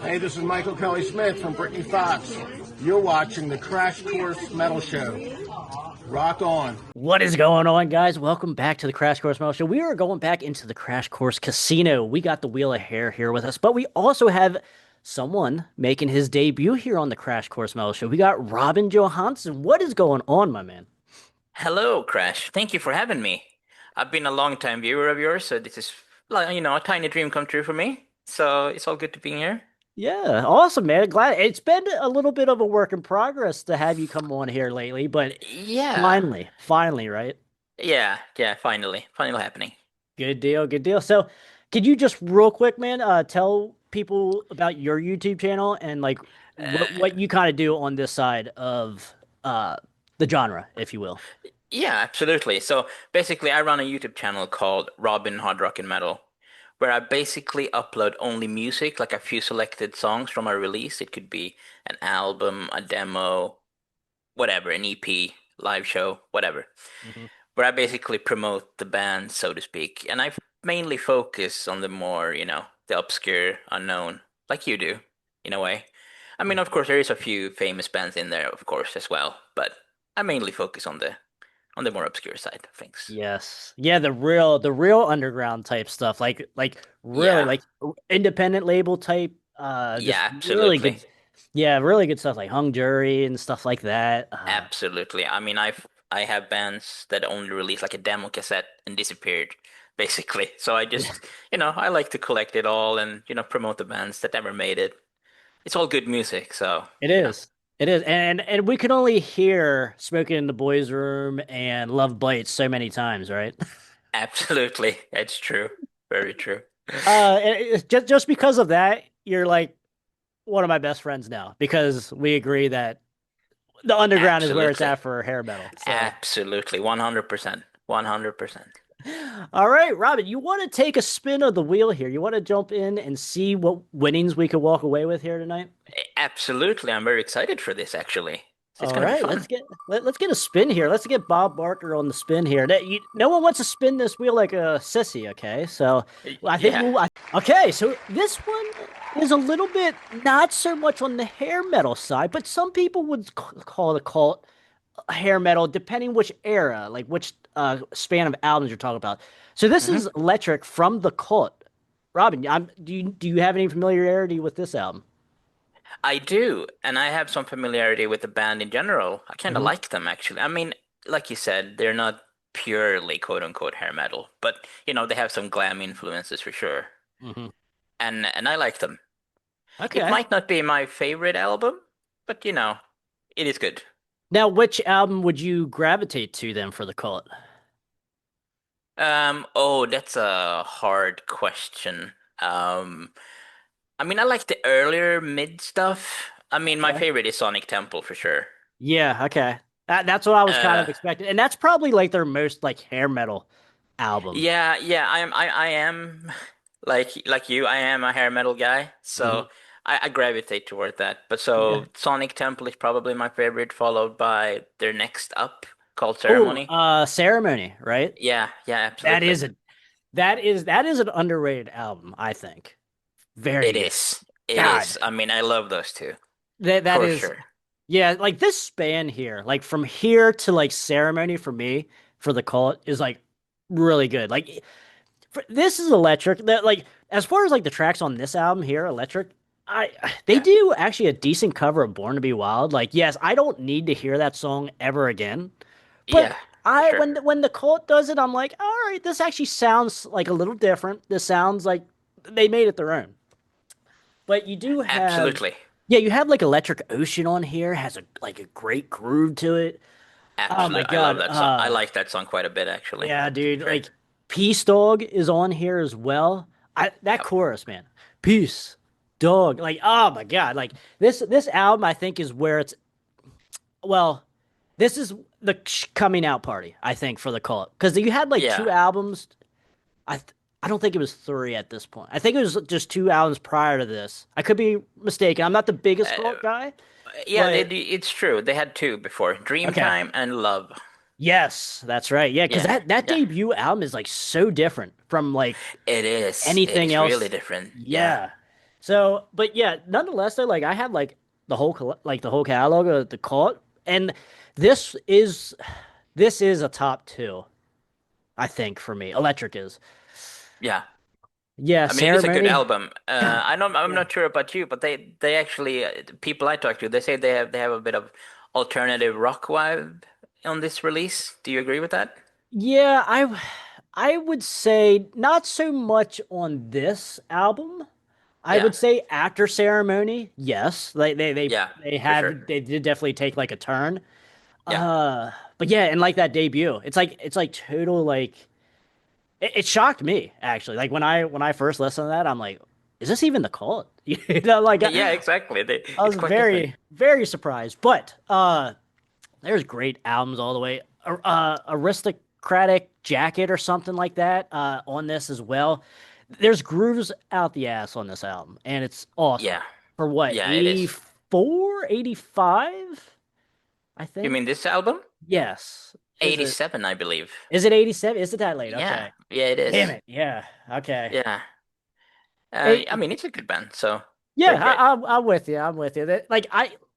Hey, this is Michael Kelly Smith from Brittany Fox. You're watching the Crash Course Metal Show. Rock on. What is going on, guys? Welcome back to the Crash Course Metal Show. We are going back into the Crash Course Casino. We got the Wheel of Hair here with us, but we also have someone making his debut here on the Crash Course Metal Show. We got Robin Johansson. What is going on, my man? Hello, Krash. Thank you for having me. I've been a long-time viewer of yours, so this is like, a tiny dream come true for me. So it's all good to be here. Yeah, awesome, man. Glad it's been a little bit of a work in progress to have you come on here lately, but Yeah. finally, right? Yeah, finally happening. Good deal, good deal. So, could you just real quick, man, tell people about your YouTube channel and like what Uh, you kind of do on this side of the genre, if you will. yeah, absolutely. So basically, I run a YouTube channel called Robin Hard Rock and Metal, where I basically upload only music, like a few selected songs from a release. It could be an album, a demo, whatever, an EP, live show, whatever. Hmm. Where I basically promote the band, so to speak, and I mainly focus on the more, the obscure, unknown, like you do, in a way. I mean, of course, there is a few famous bands in there, of course, as well, but I mainly focus on the more obscure side of things. Yes, yeah, the real underground type stuff, like really Yeah, like independent label type, just yeah, really absolutely, good, yeah, really good stuff like Hung Jury and stuff like that. absolutely. I mean, I have bands that only released like a demo cassette and disappeared, basically. So I just, I like to collect it all and promote the bands that never made it. It's all good music, so It is. It is. And we can only hear Smoking in the Boys Room and Love Bites so many times, right? absolutely, it's true, very true. Just because of that, you're like one of my best friends now because we agree that the underground is where it's Absolutely, at for hair metal. So, absolutely, 100%, 100%. all right, Robin, you want to take a spin of the wheel here? You want to jump in and see what winnings we could walk away with here tonight? Absolutely, I'm very excited for this actually. It's All gonna be right, fun. let's get a spin here. Let's get Bob Barker on the spin here. No one wants to spin this wheel like a sissy. Okay, so I think Yeah, okay, so this one is a little bit not so much on the hair metal side, but some people would call it a cult hair metal, depending which era, like which span of albums you're talking about. So this hmm is Electric from the Cult. Robin, do you have any familiarity with this album? I do, and I have some familiarity with the band in general. I kind of Hmm. like them actually. I mean, like you said, they're not purely quote unquote hair metal, but they have some glam influences for sure, Hmm. and I like them. It Okay. might not be my favorite album, but it is good. Now, which album would you gravitate to then for the Cult? Oh, that's a hard question. Um, I mean, I like the earlier mid stuff. I mean, my Okay. favorite is Sonic Temple for sure. Yeah, okay. That's what I was kind Uh, of expecting. And that's probably like their most like hair metal album. yeah, I am like you, I am a hair metal guy, Hmm. so I gravitate toward that. But Yeah. so Sonic Temple is probably my favorite, followed by their next up called Oh, Ceremony. Ceremony, right? Yeah, That absolutely. is a that is an underrated album, I think. Very It good. is. It God, is. I mean, I love those two that for is sure. yeah, like this span here, like from here to like Ceremony for me, for the Cult is like really good. Like this is electric. That like as far as like the tracks on this album here, electric. I they Yeah, do actually a decent cover of Born to Be Wild. Like yes, I don't need to hear that song ever again. yeah, But for I sure. when the Cult does it, I'm like, all right, this actually sounds like a little different. This sounds like they made it their own. But you do have Absolutely. yeah, you have like Electric Ocean on here, has a like a great groove to it. Oh my Absolutely. I love God. that song. I like that song quite a bit, actually. Yeah, To be dude. fair. Like Peace Dog is on here as well. That Yep. chorus, man. Peace Dog. Like, oh my God. Like this album I think is where it's well, this is the coming out party, I think, for the Cult. Because you had like two Yeah. albums. I don't think it was three at this point. I think it was just two albums prior to this. I could be mistaken. I'm not the biggest Cult Uh, guy, yeah, but it's true. They had two before, okay. Dreamtime and Love. Yes, that's right. Yeah, because Yeah, that yeah. debut album is like so different from like It is. It anything is really else. different. Yeah. Yeah. So, but yeah, nonetheless, though, like I have like the whole catalog of the cult, and this is this is a top two, I think, for me. Electric is. Yeah. Yeah, I mean, it is a good Ceremony. album. God. I'm Yeah. not sure about you, but they actually people I talk to, they say they have a bit of alternative rock vibe on this release. Do you agree with that? Yeah, I would say not so much on this album. I Yeah. would say after Ceremony, yes. Like Yeah, they for sure. have they did definitely take like a turn. Yeah. But yeah, and like that debut, it's like total like it shocked me actually. Like when I first listened to that, I'm like, is this even the cult? You know, like Yeah, exactly. I It's was quite different. very surprised. But there's great albums all the way. Aristocratic Jacket or something like that on this as well. There's grooves out the ass on this album, and it's awesome. Yeah. For what, Yeah, it is. 84, 85? I You think. mean this album? Yes. 87, I believe. Is it 87? Is it that late? Yeah. Okay. Yeah, it Damn is. it. Yeah. Okay. Yeah. I It, mean, it's a good band, so yeah, they're great. I'm with you. I'm with you. Like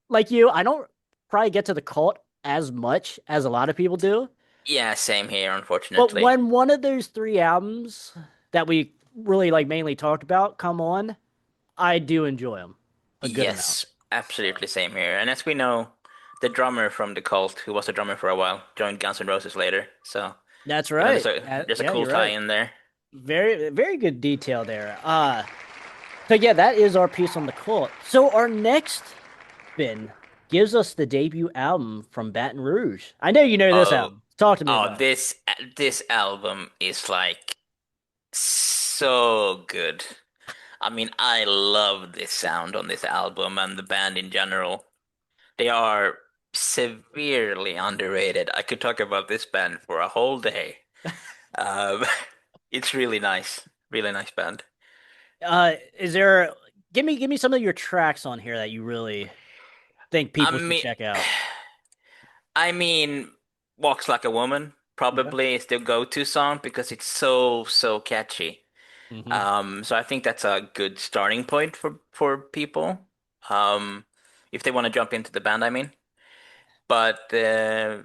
like you, I don't probably get to the cult as much as a lot of people do. Yeah, same here, But unfortunately. when one of those three albums that we really like mainly talked about come on, I do enjoy them a good amount. Yes, absolutely same here. And as we know, the drummer from the Cult, who was a drummer for a while, joined Guns N' Roses later. So, That's you know, right. there's a Yeah, cool you're right. tie-in there. Very good detail there. So yeah, that is our piece on the cult. So our next spin gives us the debut album from Baton Rouge. I know you know this Oh, album. Talk to me oh, about it. this album is like so good. I mean, I love this sound on this album and the band in general. They are severely underrated. I could talk about this band for a whole day. Um, it's really nice band. Is there give me some of your tracks on here that you really think I people should mean, check out. I mean, Walks Like a Woman Yeah. probably is the go-to song because it's so catchy. Hmm. So I think that's a good starting point for people. Um, if they want to jump into the band, I mean. But yeah,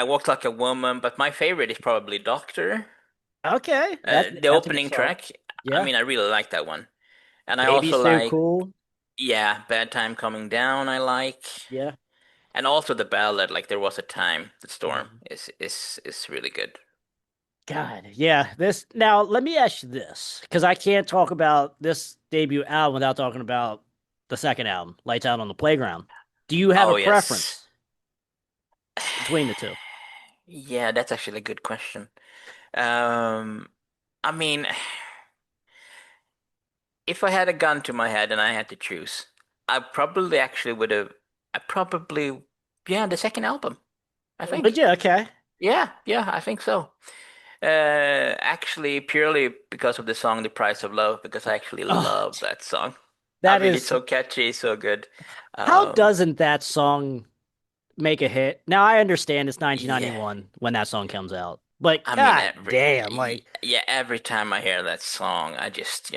Walks Like a Woman. But my favorite is probably Doctor. Okay, The that's a good opening song. track. I Yeah. mean, I really like that one. And I Baby also So like, Cool. yeah, Bad Time Coming Down. I like. Yeah. And also the ballad, like There Was a Time, The Storm, Mhm. is really good. God, yeah. This now let me ask you this, because I can't talk about this debut album without talking about the second album, Lights Out on the Playground. Do you have a Oh yes. preference between the two? Yeah, that's actually a good question. Um, I mean, if I had a gun to my head and I had to choose, I probably actually would have, I probably, yeah, the second album, I But think. yeah, okay. Yeah, I think so. Actually, purely because of the song "The Price of Love," because I actually Oh, love that song. I that mean, it's is so catchy, so good. how Um, doesn't that song make a hit? Now I understand it's yeah. 1991 when that song comes out, but I mean, god damn, like yeah, every time I hear that song, I just,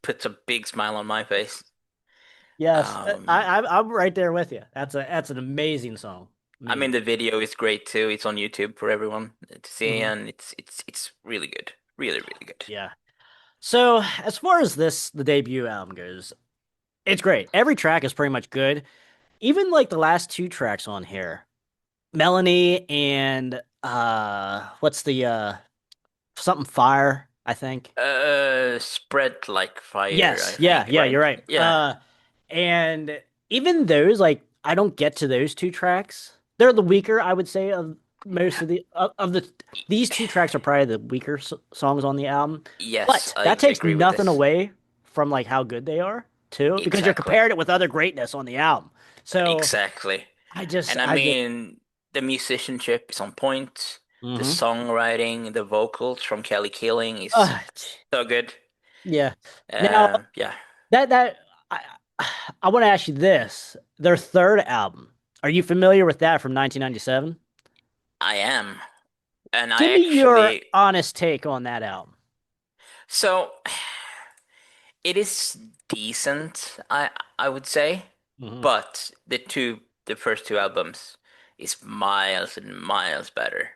puts a big smile on my face. yes, Um, I'm right there with you. That's an amazing song. I mean, Amazing. the video is great too. It's on YouTube for everyone to see, Hmm. and it's really good, really good. Yeah. So as far as the debut album goes, it's great. Every track is pretty much good. Even like the last two tracks on here, Melanie and what's the something fire, I think. Spread like fire, Yes, I think, yeah, right? you're right. Yeah, And even those, like, I don't get to those two tracks. They're the weaker, I would say, of most of the. These two tracks are probably the weaker songs on the album, yes, but I that takes agree with nothing this. away from like how good they are too, because you're Exactly, comparing it with other greatness on the album. So exactly. And I I just, mean, the musicianship is on point. The mm-hmm. songwriting, the vocals from Kelly Keeling is so good. Yeah. Now Yeah, that I I want to ask you this: their third album. Are you familiar with that from 1997? I am. And Give me your honest take on that album. so it is decent, I would say, Hmm. but the first two albums is miles and miles better.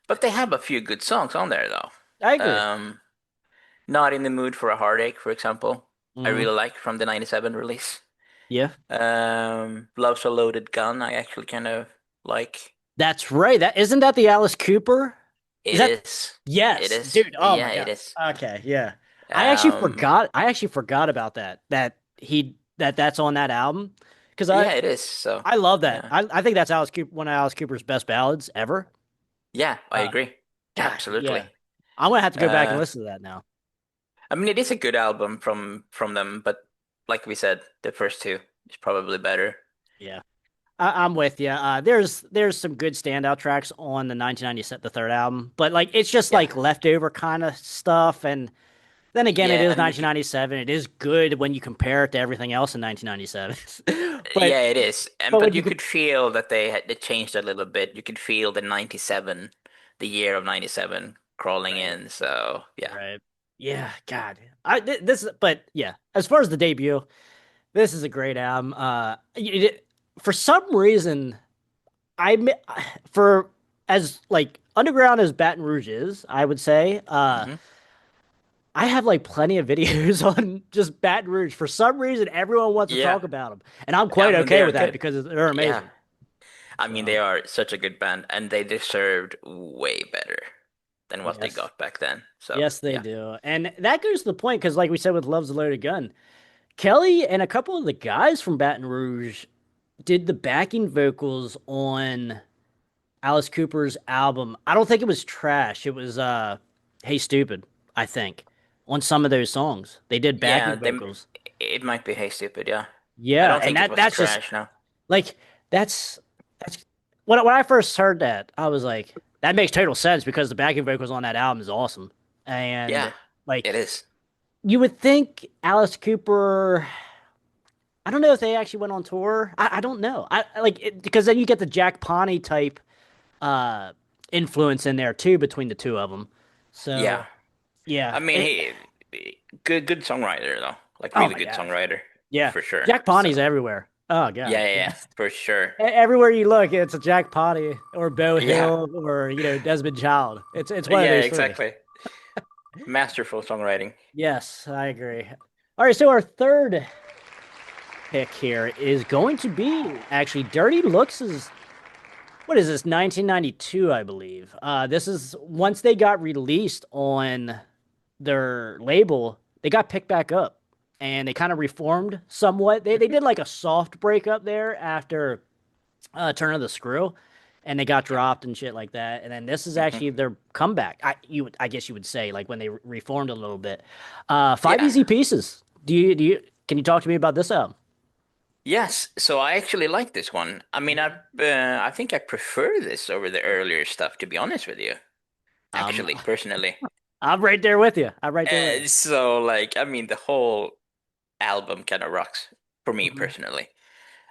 But they have a few good songs on there though. I agree. Um, Not in the Mood for a Heartache, for example. I Hmm. really like from the 97 release. Yeah, Love's a Loaded Gun, I actually kind of like. that's right. That isn't that the Alice Cooper? Is It that is. It yes, is. dude? Oh my Yeah, it god. is. Okay, yeah. I actually Um, forgot. I actually forgot about that. That's on that album because yeah, it is. So, I love that. yeah. I think that's Alice Cooper, one of Alice Cooper's best ballads ever. Yeah, I Uh, agree. God, Absolutely. yeah. I'm gonna have to go back and Uh, listen to that now. I mean, it is a good album from them, but like we said, the first two is probably better. Yeah. I'm with you. There's some good standout tracks on the 1997, the third album, but like it's just Yeah. like leftover kind of stuff. And then again, it Yeah, is and you could, 1997. It is good when you compare it to everything else in 1997. but yeah, it is. And but when but you you could could feel that they changed a little bit. You could feel the 97, the year of 97 crawling right, in. So, yeah. right, yeah, God, this, but yeah, as far as the debut, this is a great album. For some reason, I for as like underground as Baton Rouge is, I would say, Hmm. I have like plenty of videos on just Baton Rouge. For some reason, everyone wants to Yeah. talk about them, and I'm I quite mean, they okay are with that good. because they're Yeah. amazing. I mean, they So are such a good band and they deserved way better than what they yes, got back then. So, yes, they yeah. do, and that goes to the point because, like we said with "Love's a Loaded Gun," Kelly and a couple of the guys from Baton Rouge did the backing vocals on Alice Cooper's album. I don't think it was Trash. It was Hey Stupid, I think. On some of those songs. They did Yeah, backing they vocals. it might be Hey Stupid, yeah. I Yeah, don't and think it was that's just Trash, no. like that's when I first heard that, I was like, that makes total sense because the backing vocals on that album is awesome. Yeah, And it like is. you would think Alice Cooper, I don't know if they actually went on tour. I don't know. Because then you get the Jack Pawnee type uh influence in there too between the two of them. Yeah. So yeah, I mean, good songwriter though. Like oh really my good god, songwriter yeah, for sure. Jack Pawnee's So, everywhere. Oh god, yeah, for sure. everywhere you look, it's a Jack Pawnee or Bo Yeah. Hill or Desmond Child. It's one of Yeah, those three. exactly. Masterful songwriting. Yes, I agree. All right, so our third pick here is going to be actually Dirty Looks is what is this 1992, I believe. This is once they got released on their label, they got picked back up and they kind of reformed somewhat. They did like a soft breakup there after Turn of the Screw, and they got Yeah. dropped and shit like that. And then this is Hmm. actually their comeback. I guess you would say like when they reformed a little bit. Five Yeah. Easy Pieces. Can you talk to me about this album? Yes, so I actually like this one. I mean, I think I prefer this over the earlier stuff, to be honest with you. Um, Actually, personally. I'm right there with you. I'm right there with you. So like, I mean, the whole album kind of rocks for me Mhm. personally.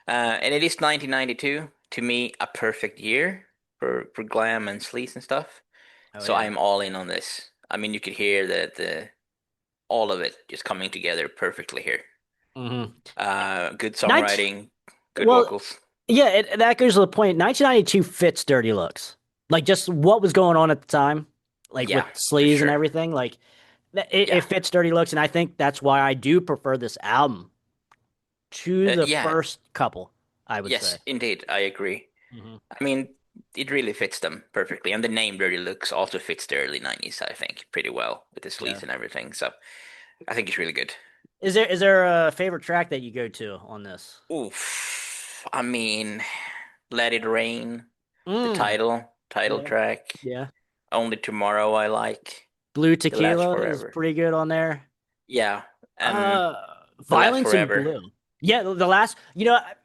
And it is 1992, to me, a perfect year for glam and sleaze and stuff. Oh So yeah. I'm all in on this. I mean, you could hear the all of it just coming together perfectly here. Hmm. Good 19, songwriting, good well, vocals. yeah, that goes to the point. 1992 fits Dirty Looks. Like just what was going on at the time, like Yeah, with for sleaze and sure. everything. Like it Yeah. fits Dirty Looks, and I think that's why I do prefer this album to the Yeah. first couple, I would say. Yes, indeed. I agree. Hmm. I mean, it really fits them perfectly. And the name Dirty Looks also fits the early 90s, I think, pretty well with the Yeah. sleeves and everything. So I think it's really good. Is there a favorite track that you go to on this? Oof. I mean, Let It Rain, the Mm, title yeah, track. yeah. Only Tomorrow I like. Blue The Last Tequila is Forever. pretty good on there. Yeah. And Uh, The Last Violence and Forever. Blue. Yeah, the last.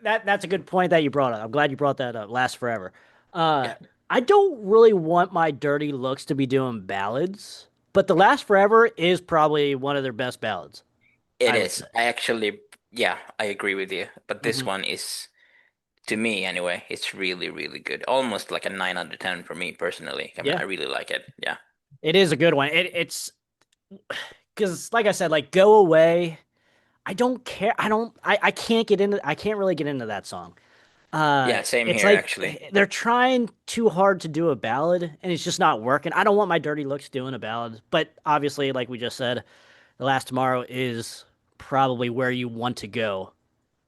That's a good point that you brought up. I'm glad you brought that up. Last Forever. Uh, Yeah. I don't really want my Dirty Looks to be doing ballads, but The Last Forever is probably one of their best ballads, It I would is. say. I actually, yeah, I agree with you. But this Hmm. one is, to me anyway, it's really, really good. Almost like a 9 out of 10 for me personally. I mean, Yeah, I really like it. Yeah. it is a good one. It's because, like I said, like Go Away. I don't care. I can't get into I can't really get into that song. Yeah, same It's here like actually. they're trying too hard to do a ballad and it's just not working. I don't want my Dirty Looks doing a ballad, but obviously, like we just said, The Last Tomorrow is probably where you want to go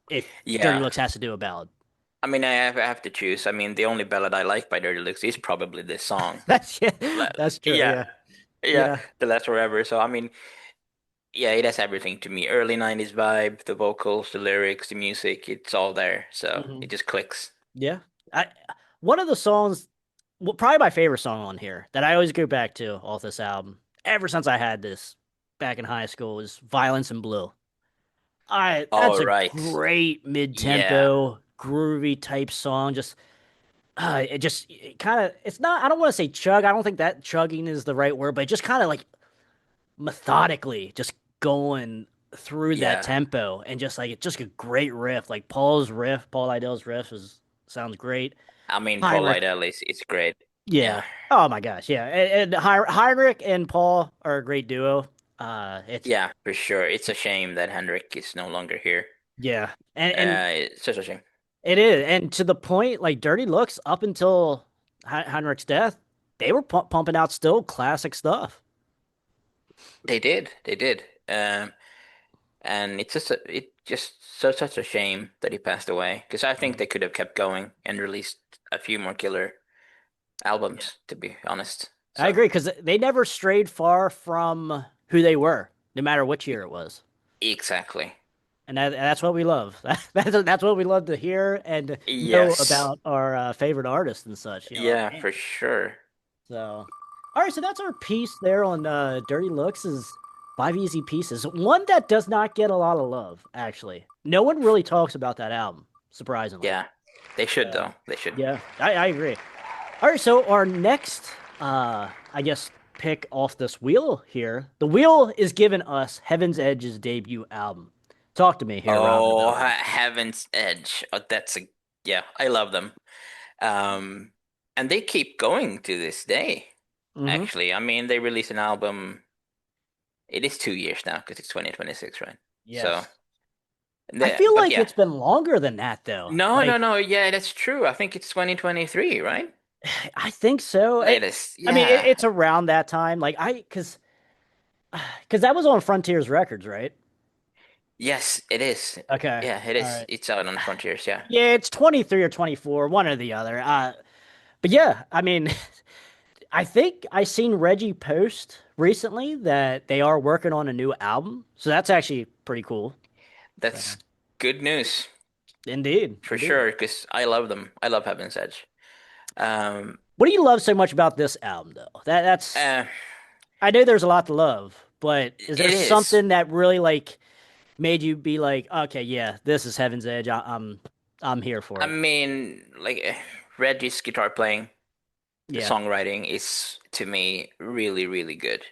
if Dirty Yeah. Looks has to do a ballad. I mean, I have to choose. I mean, the only ballad I like by Dirty Looks is probably this song. That's yeah, Le- that's true. Yeah, Yeah. yeah, Yeah. The Last Forever. So I mean, yeah, it has everything to me. Early 90s vibe, the vocals, the lyrics, the music, it's all there. So Hmm. it just clicks. Yeah. I one of the songs, well, probably my favorite song on here that I always go back to off this album, ever since I had this back in high school, is Violence and Blue. I That's All a right. great Yeah. mid-tempo, groovy type song. Just kind of it's not I don't want to say chug. I don't think that chugging is the right word, but just kind of like methodically just going through that Yeah. tempo and just like it's just a great riff. Like Paul's riff, Paul Idell's riff is sounds great. I mean, Paul Heinrich, Lydell is great. yeah. Yeah. Oh my gosh, yeah. And Heinrich and Paul are a great duo. It's Yeah, for sure. It's a shame that Hendrik is no longer here. yeah, and It's such a shame. it is, and to the point, like Dirty Looks up until Heinrich's death, they were pumping out still classic stuff. They did. They did. And it just such a shame that he passed away because I think they could have kept going and released a few more killer Yeah, albums, to be honest. I So agree because they never strayed far from who they were, no matter which e- year it was. exactly. And that's what we love. That's what we love to hear and know Yes. about our favorite artists and such, our Yeah, band. for sure. So, all right, so that's our piece there on Dirty Looks is five easy pieces. One that does not get a lot of love, actually. No one really talks about that album, surprisingly. Yeah. They should So, though. They should. yeah, I agree. All right, so our next, I guess, pick off this wheel here. The wheel is giving us Heaven's Edge's debut album. Talk to me here, Robert, Oh, about this. Heaven's Edge. Oh, that's a yeah, I love them. Um, and they keep going to this day. Hmm. Actually, I mean, they released an album. It is 2 years now because it's 2026, right? So, Yes. I feel but like yeah. it's been longer than that, though. No, no, Like, no. Yeah, that's true. I think it's 2023, right? I think so. Latest. I mean, Yeah. it's around that time. Like, because that was on Frontiers Records, right? Yes, it is. Okay. Yeah, it All is. right. It's out on Frontiers, yeah. Yeah, it's 23 or 24, one or the other. But yeah, I mean, I think I seen Reggie post recently that they are working on a new album. So that's actually pretty cool. So, That's good news indeed, for indeed. sure, because I love them. I love Heaven's Edge. Um, What do you love so much about this album, though? That's uh, I know there's a lot to love, but is there it is. something that really like made you be like, okay, yeah, this is Heaven's Edge. I'm here for I it. mean, like Reggie's guitar playing, the Yeah. songwriting is to me really, really good.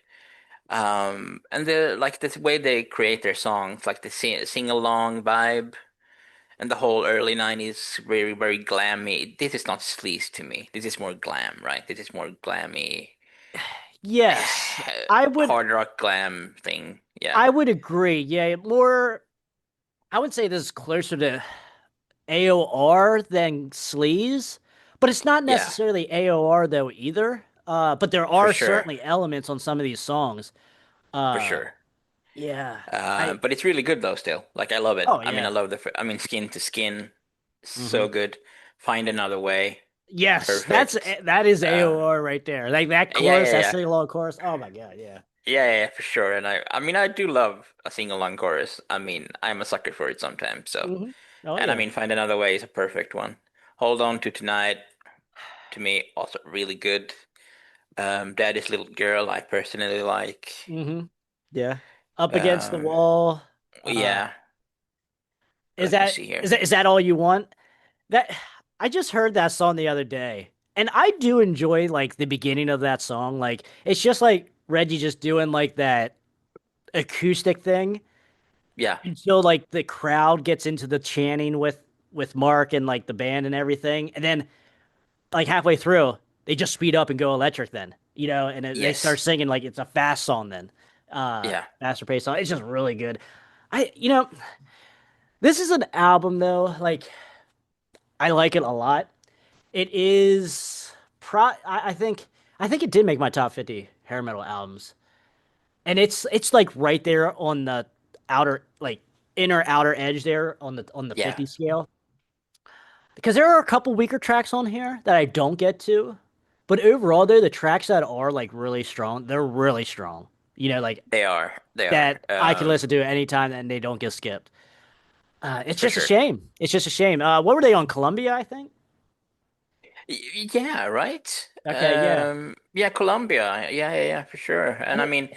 And the like the way they create their songs, like the sing along vibe. And the whole early 90s, very, very glammy. This is not sleaze to me. This is more glam, right? This is more glammy, Yes. I would hard rock glam thing. Yeah. I would agree. Yeah, more I would say this is closer to AOR than Sleaze, but it's not Yeah, necessarily AOR though either. But there for are sure. certainly elements on some of these songs. For Uh, sure. yeah. I But it's really good though still. Like I love it. Oh I mean, I yeah. love I mean, Skin to Skin, Hmm. so good. Find Another Way, Yes, perfect. that is Uh, AOR right there. Like that yeah, chorus, yeah, that yeah. sing along chorus. Oh my God, yeah. Yeah, yeah, for sure. And I mean, I do love a sing-along chorus. I mean, I'm a sucker for it sometimes. So, Hmm. Oh and I yeah. mean, Find Another Way is a perfect one. Hold On to Tonight, to me, also really good. Daddy's Little Girl, I personally like. Hmm. Yeah. Up against the Um, wall. yeah, Is let me that see here. is that all you want? That I just heard that song the other day, and I do enjoy like the beginning of that song. Like it's just like Reggie just doing like that acoustic thing Yeah, until like the crowd gets into the chanting with Mark and like the band and everything, and then like halfway through they just speed up and go electric. Then and they start yes, singing like it's a fast song. Then yeah, faster paced song. It's just really good. You know, this is an album though. Like, I like it a lot. It is I think it did make my top 50 hair metal albums. And it's like right there on the outer like inner outer edge there on the Yeah, 50 scale. Because there are a couple weaker tracks on here that I don't get to. But overall though, the tracks that are like really strong, they're really strong. Like they are. They are. that I can listen to at any time and they don't get skipped. It's For just a sure. shame. It's just a shame. What were they on Columbia, I think? Yeah, right. Okay, yeah. Yeah, Colombia. Yeah, for sure. And And I it, mean,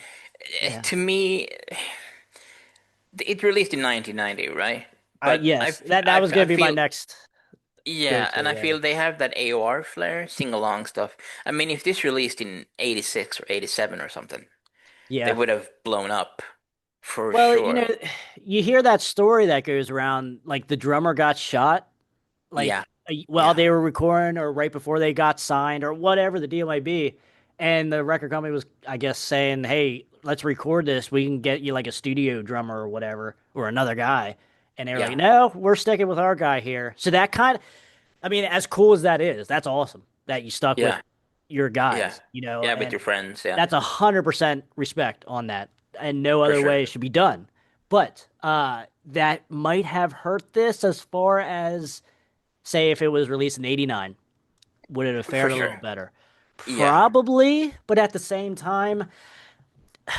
yeah. to me, it released in 1990, right? But Yes, that was gonna I be my feel, next yeah, go-to. and I Yeah, feel they have that AOR flair, sing-along stuff. I mean, if this released in 86 or 87 or something, they yeah. would have blown up for Well, sure. you hear that story that goes around, like the drummer got shot, like Yeah, while yeah, they were recording or right before they got signed or whatever the deal might be, and the record company was, I guess, saying, "Hey, let's record this. We can get you like a studio drummer or whatever, or another guy." And they were like, yeah, "No, we're sticking with our guy here." So that kind of, I mean, as cool as that is, that's awesome that you stuck with yeah, your yeah. guys, Yeah, with and your friends, yeah, that's 100% respect on that, and no for other sure. way it should be done. But that might have hurt this as far as say if it was released in '89, would it have For fared a little sure. better? Yeah. Probably, but at the same time,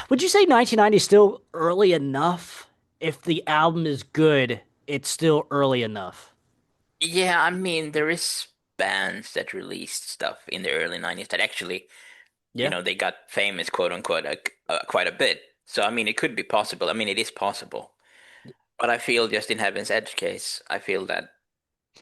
would you say 1990 is still early enough? If the album is good, it's still early enough. Yeah, I mean, there is bands that released stuff in the early 90s that actually, Yeah. they got famous, quote unquote, quite a bit. So, I mean, it could be possible. I mean, it is possible. But I feel just in Heaven's Edge case, I feel that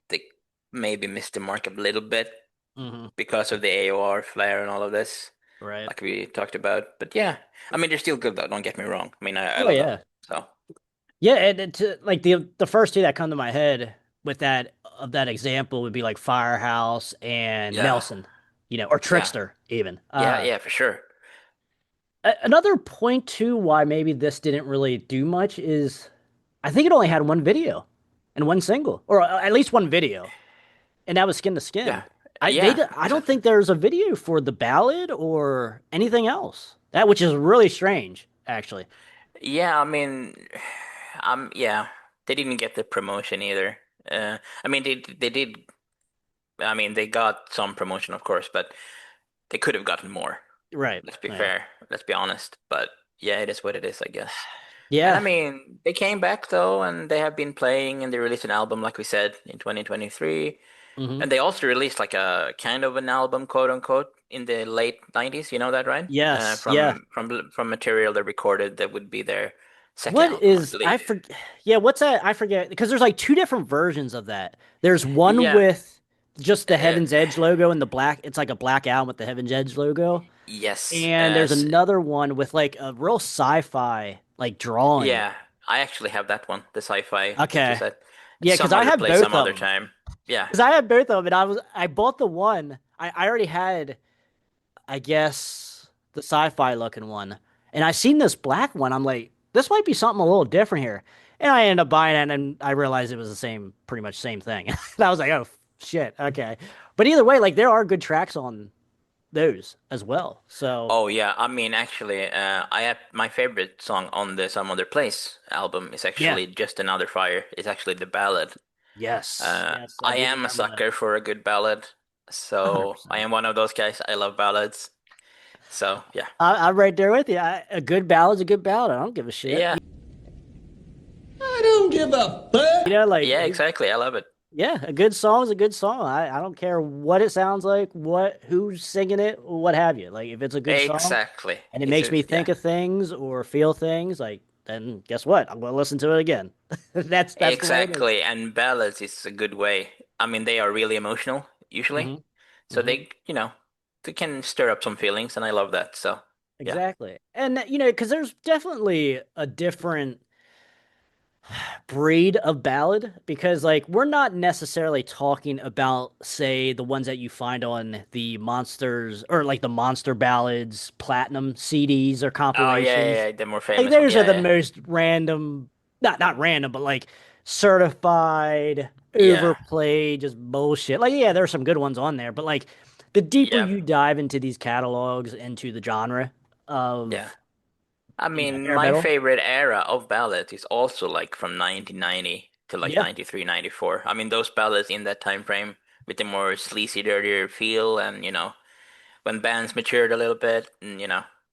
they maybe missed the mark a little bit Hmm. because of the AOR flair and all of this, Right. like we talked about. But yeah, I mean, they're still good though. Don't get me wrong. I mean, I Oh love them. yeah. So, Yeah, and to like the first two that come to my head with that of that example would be like Firehouse and yeah, Nelson, or yeah, Trickster even. yeah, for sure. Another point too why maybe this didn't really do much is I think it only had one video and one single, or at least one video, and that was Skin to Yeah, Skin. yeah, I don't exactly. think there's a video for the ballad or anything else. That which is really strange, actually. Yeah, I mean, yeah, they didn't get the promotion either. I mean, they did. I mean, they got some promotion, of course, but they could have gotten more. Right. Let's be Yeah. fair. Let's be honest. But yeah, it is what it is, I guess. And I Yeah. mean, they came back though, and they have been playing, and they released an album, like we said, in 2023. Hmm. And they also released like a kind of an album, quote unquote, in the late 90s. You know that, right? Yes. Yeah. From material they recorded that would be their second What album, I is believe. I forget? Yeah, what's that? I forget because there's like two different versions of that. There's one Yeah. with just the Uh, Heaven's Edge logo and the black. It's like a black album with the Heaven's Edge logo, yes. and there's another one with like a real sci-fi like drawing. Yeah. I actually have that one, the sci-fi that you Okay, said. yeah, because Some I other have place, both some of other them. time. Yeah. Because I had both of them, and I bought the one. I already had, I guess, the sci-fi looking one, and I seen this black one. I'm like, this might be something a little different here, and I ended up buying it, and I realized it was the same, pretty much same thing. And I was like, oh shit, okay. But either way, like there are good tracks on those as well. So Oh yeah. I mean, actually, I have my favorite song on the Some Other Place album is yeah, actually Just Another Fire. It's actually the ballad. yes, yes, I I do am a remember that. sucker for a good ballad, so I 100%. am one of those guys. I love ballads. So yeah, I'm right there with you. A good ballad's a good ballad. I don't give a shit. yeah, I don't give a fuck. Like yeah, exactly. I love it. yeah, a good song is a good song. I don't care what it sounds like, who's singing it, what have you. Like if it's a good song Exactly. and it It's makes a me yeah, think of things or feel things, like then guess what? I'm gonna listen to it again. That's the way it is. exactly. And ballads is a good way. I mean, they are really emotional usually, Hmm. so Hmm. they can stir up some feelings, and I love that. So yeah. Exactly. And because there's definitely a different breed of ballad because like we're not necessarily talking about say the ones that you find on the monsters or like the monster ballads platinum CDs or Oh yeah, compilations. yeah, the more Like famous one. those are Yeah, the yeah, most random not random, but like certified, Yeah, overplayed, just bullshit. Like, yeah, there are some good ones on there, but like the deeper yeah, you dive into these catalogs, into the genre yeah. of, I you know, mean, hair my metal. favorite era of ballads is also like from 1990 to like Yeah. 93, 94. I mean, those ballads in that time frame with the more sleazy, dirtier feel, and when bands matured a little bit, and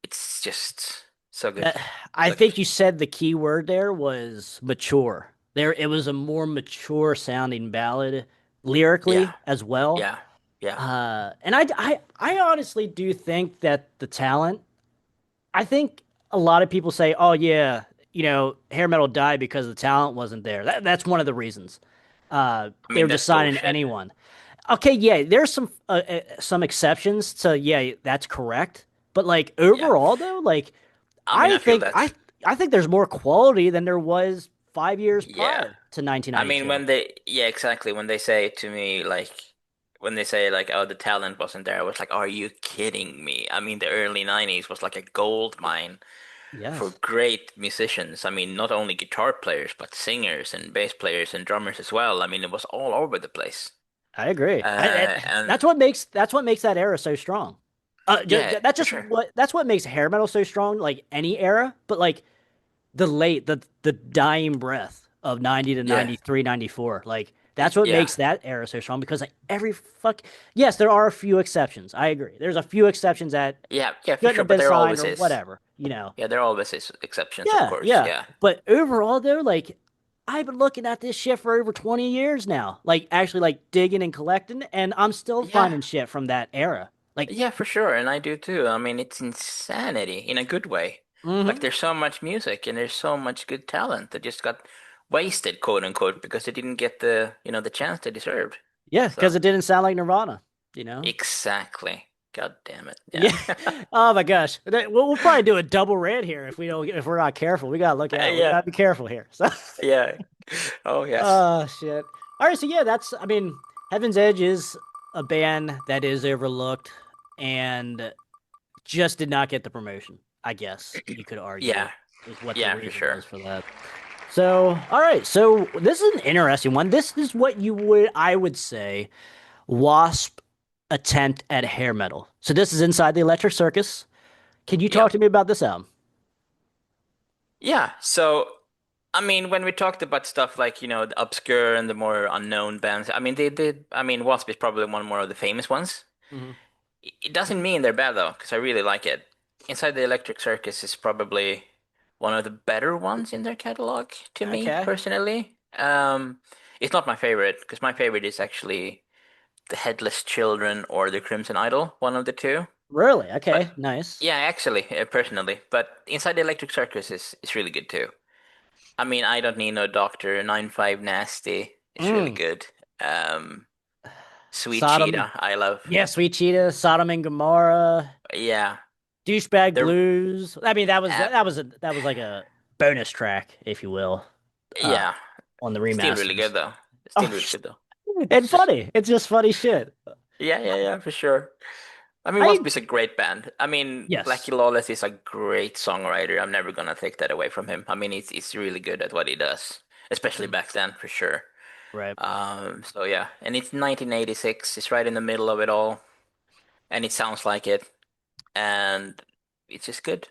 it's just so good, That I so good. think you said the key word there was mature. There, it was a more mature sounding ballad Yeah, lyrically as well. yeah, yeah, And I honestly do think that the talent, I think a lot of people say, oh, yeah, hair metal died because the talent wasn't there. That's one of the reasons. I They mean, were just that's signing bullshit. anyone. Okay, yeah, there's some exceptions to, yeah, that's correct. But like Yeah, overall though, like I mean, I I feel think that. I think there's more quality than there was 5 years Yeah. prior to I mean, 1992. yeah, exactly. When they say to me, like, when they say, like, oh, the talent wasn't there, I was like, are you kidding me? I mean, the early 90s was like a gold mine for Yes, great musicians. I mean, not only guitar players, but singers and bass players and drummers as well. I mean, it was all over the place. I agree. And That's what makes that era so strong. yeah, That's for just sure. that's what makes hair metal so strong. Like any era, but like the dying breath of 90 to Yeah, 93, 94. Like that's what yeah, makes that era so strong because like every fuck yes, there are a few exceptions. I agree. There's a few exceptions that yeah, for shouldn't sure. have But been there signed always or is. whatever. Yeah, there always is exceptions, of Yeah, course. yeah. Yeah, But overall though, like I've been looking at this shit for over 20 years now. Like actually like digging and collecting and I'm still yeah. finding shit from that era. Like Yeah, for sure, and I do too. I mean, it's insanity in a good way. Like mhm. there's so much music and there's so much good talent that just got wasted, quote unquote, because they didn't get the chance they deserved. Yeah, So, because it didn't sound like Nirvana, you know? exactly. God damn it. Yeah. Yeah. Oh my gosh. We'll probably do a double rant here if we're not careful. We gotta look out. We Yeah. gotta be careful here. So, Yeah. Oh, yes. oh shit. All right. So yeah, I mean, Heaven's Edge is a band that is overlooked and just did not get the promotion. I guess you could argue Yeah. is what the Yeah, for reason sure. was for that. So, all right. So this is an interesting one. This is what I would say, Wasp attempt at hair metal. So this is Inside the Electric Circus. Can you talk Yeah. to me about this album? Yeah. So, I mean, when we talked about stuff like, the obscure and the more unknown bands, I mean, they did, I mean, Wasp is probably one more of the famous ones. Hmm. It doesn't mean they're bad though, because I really like it. Inside the Electric Circus is probably one of the better ones in their catalog to me Okay. personally. It's not my favorite because my favorite is actually the Headless Children or the Crimson Idol, one of the two. Really? But Okay. Nice. yeah, actually, personally, but Inside the Electric Circus is really good too. I mean, I don't need no doctor. 9-5 Nasty is really Mm. good. Um, Sweet Sodom. Cheetah, I love. Yeah, Sweet Cheetah, Sodom and Gomorrah, Yeah, Douchebag they're. Blues. I mean, Uh, that was like a bonus track, if you will, uh, yeah, on the still really remasters. good though. Oh, Still really good though. and funny. It's just funny shit. Yeah, for sure. I mean, I Wasp is a great band. I mean, yes. Blackie Lawless is a great songwriter. I'm never gonna take that away from him. I mean, he's really good at what he does, especially Mm, back then for sure. right. So yeah, and it's 1986. It's right in the middle of it all, and it sounds like it, and it's just good.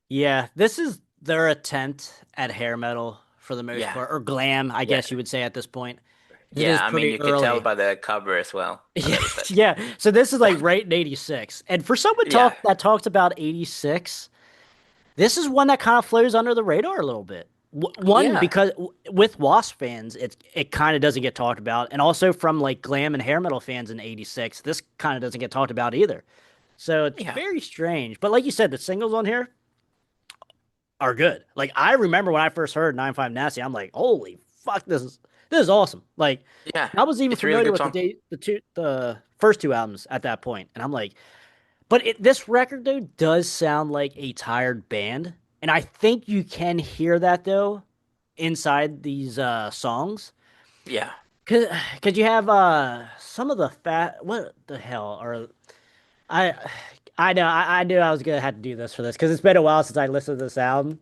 Yeah, this is their attempt at hair metal for the most Yeah, part, or glam, I yeah, guess you would say at this point. It is yeah. I mean, pretty you could tell early. by the cover as well, a Yeah, little bit. yeah. So this is like right in '86, and for someone Yeah, that talks about '86, this is one that kind of flows under the radar a little bit. One yeah, because with Wasp fans, it kind of doesn't get talked about, and also from like glam and hair metal fans in '86, this kind of doesn't get talked about either. So it's yeah, very strange. But like you said, the singles on here are good. Like I remember when I first heard 9-5 Nasty, I'm like, holy fuck, this is awesome. Like yeah. I was even It's a really familiar good with song. the first two albums at that point, and I'm like, but this record though does sound like a tired band, and I think you can hear that though inside these songs. Yeah. Cause you have some of the fat what the hell are I I know I knew I was gonna have to do this for this because it's been a while since I listened to this album,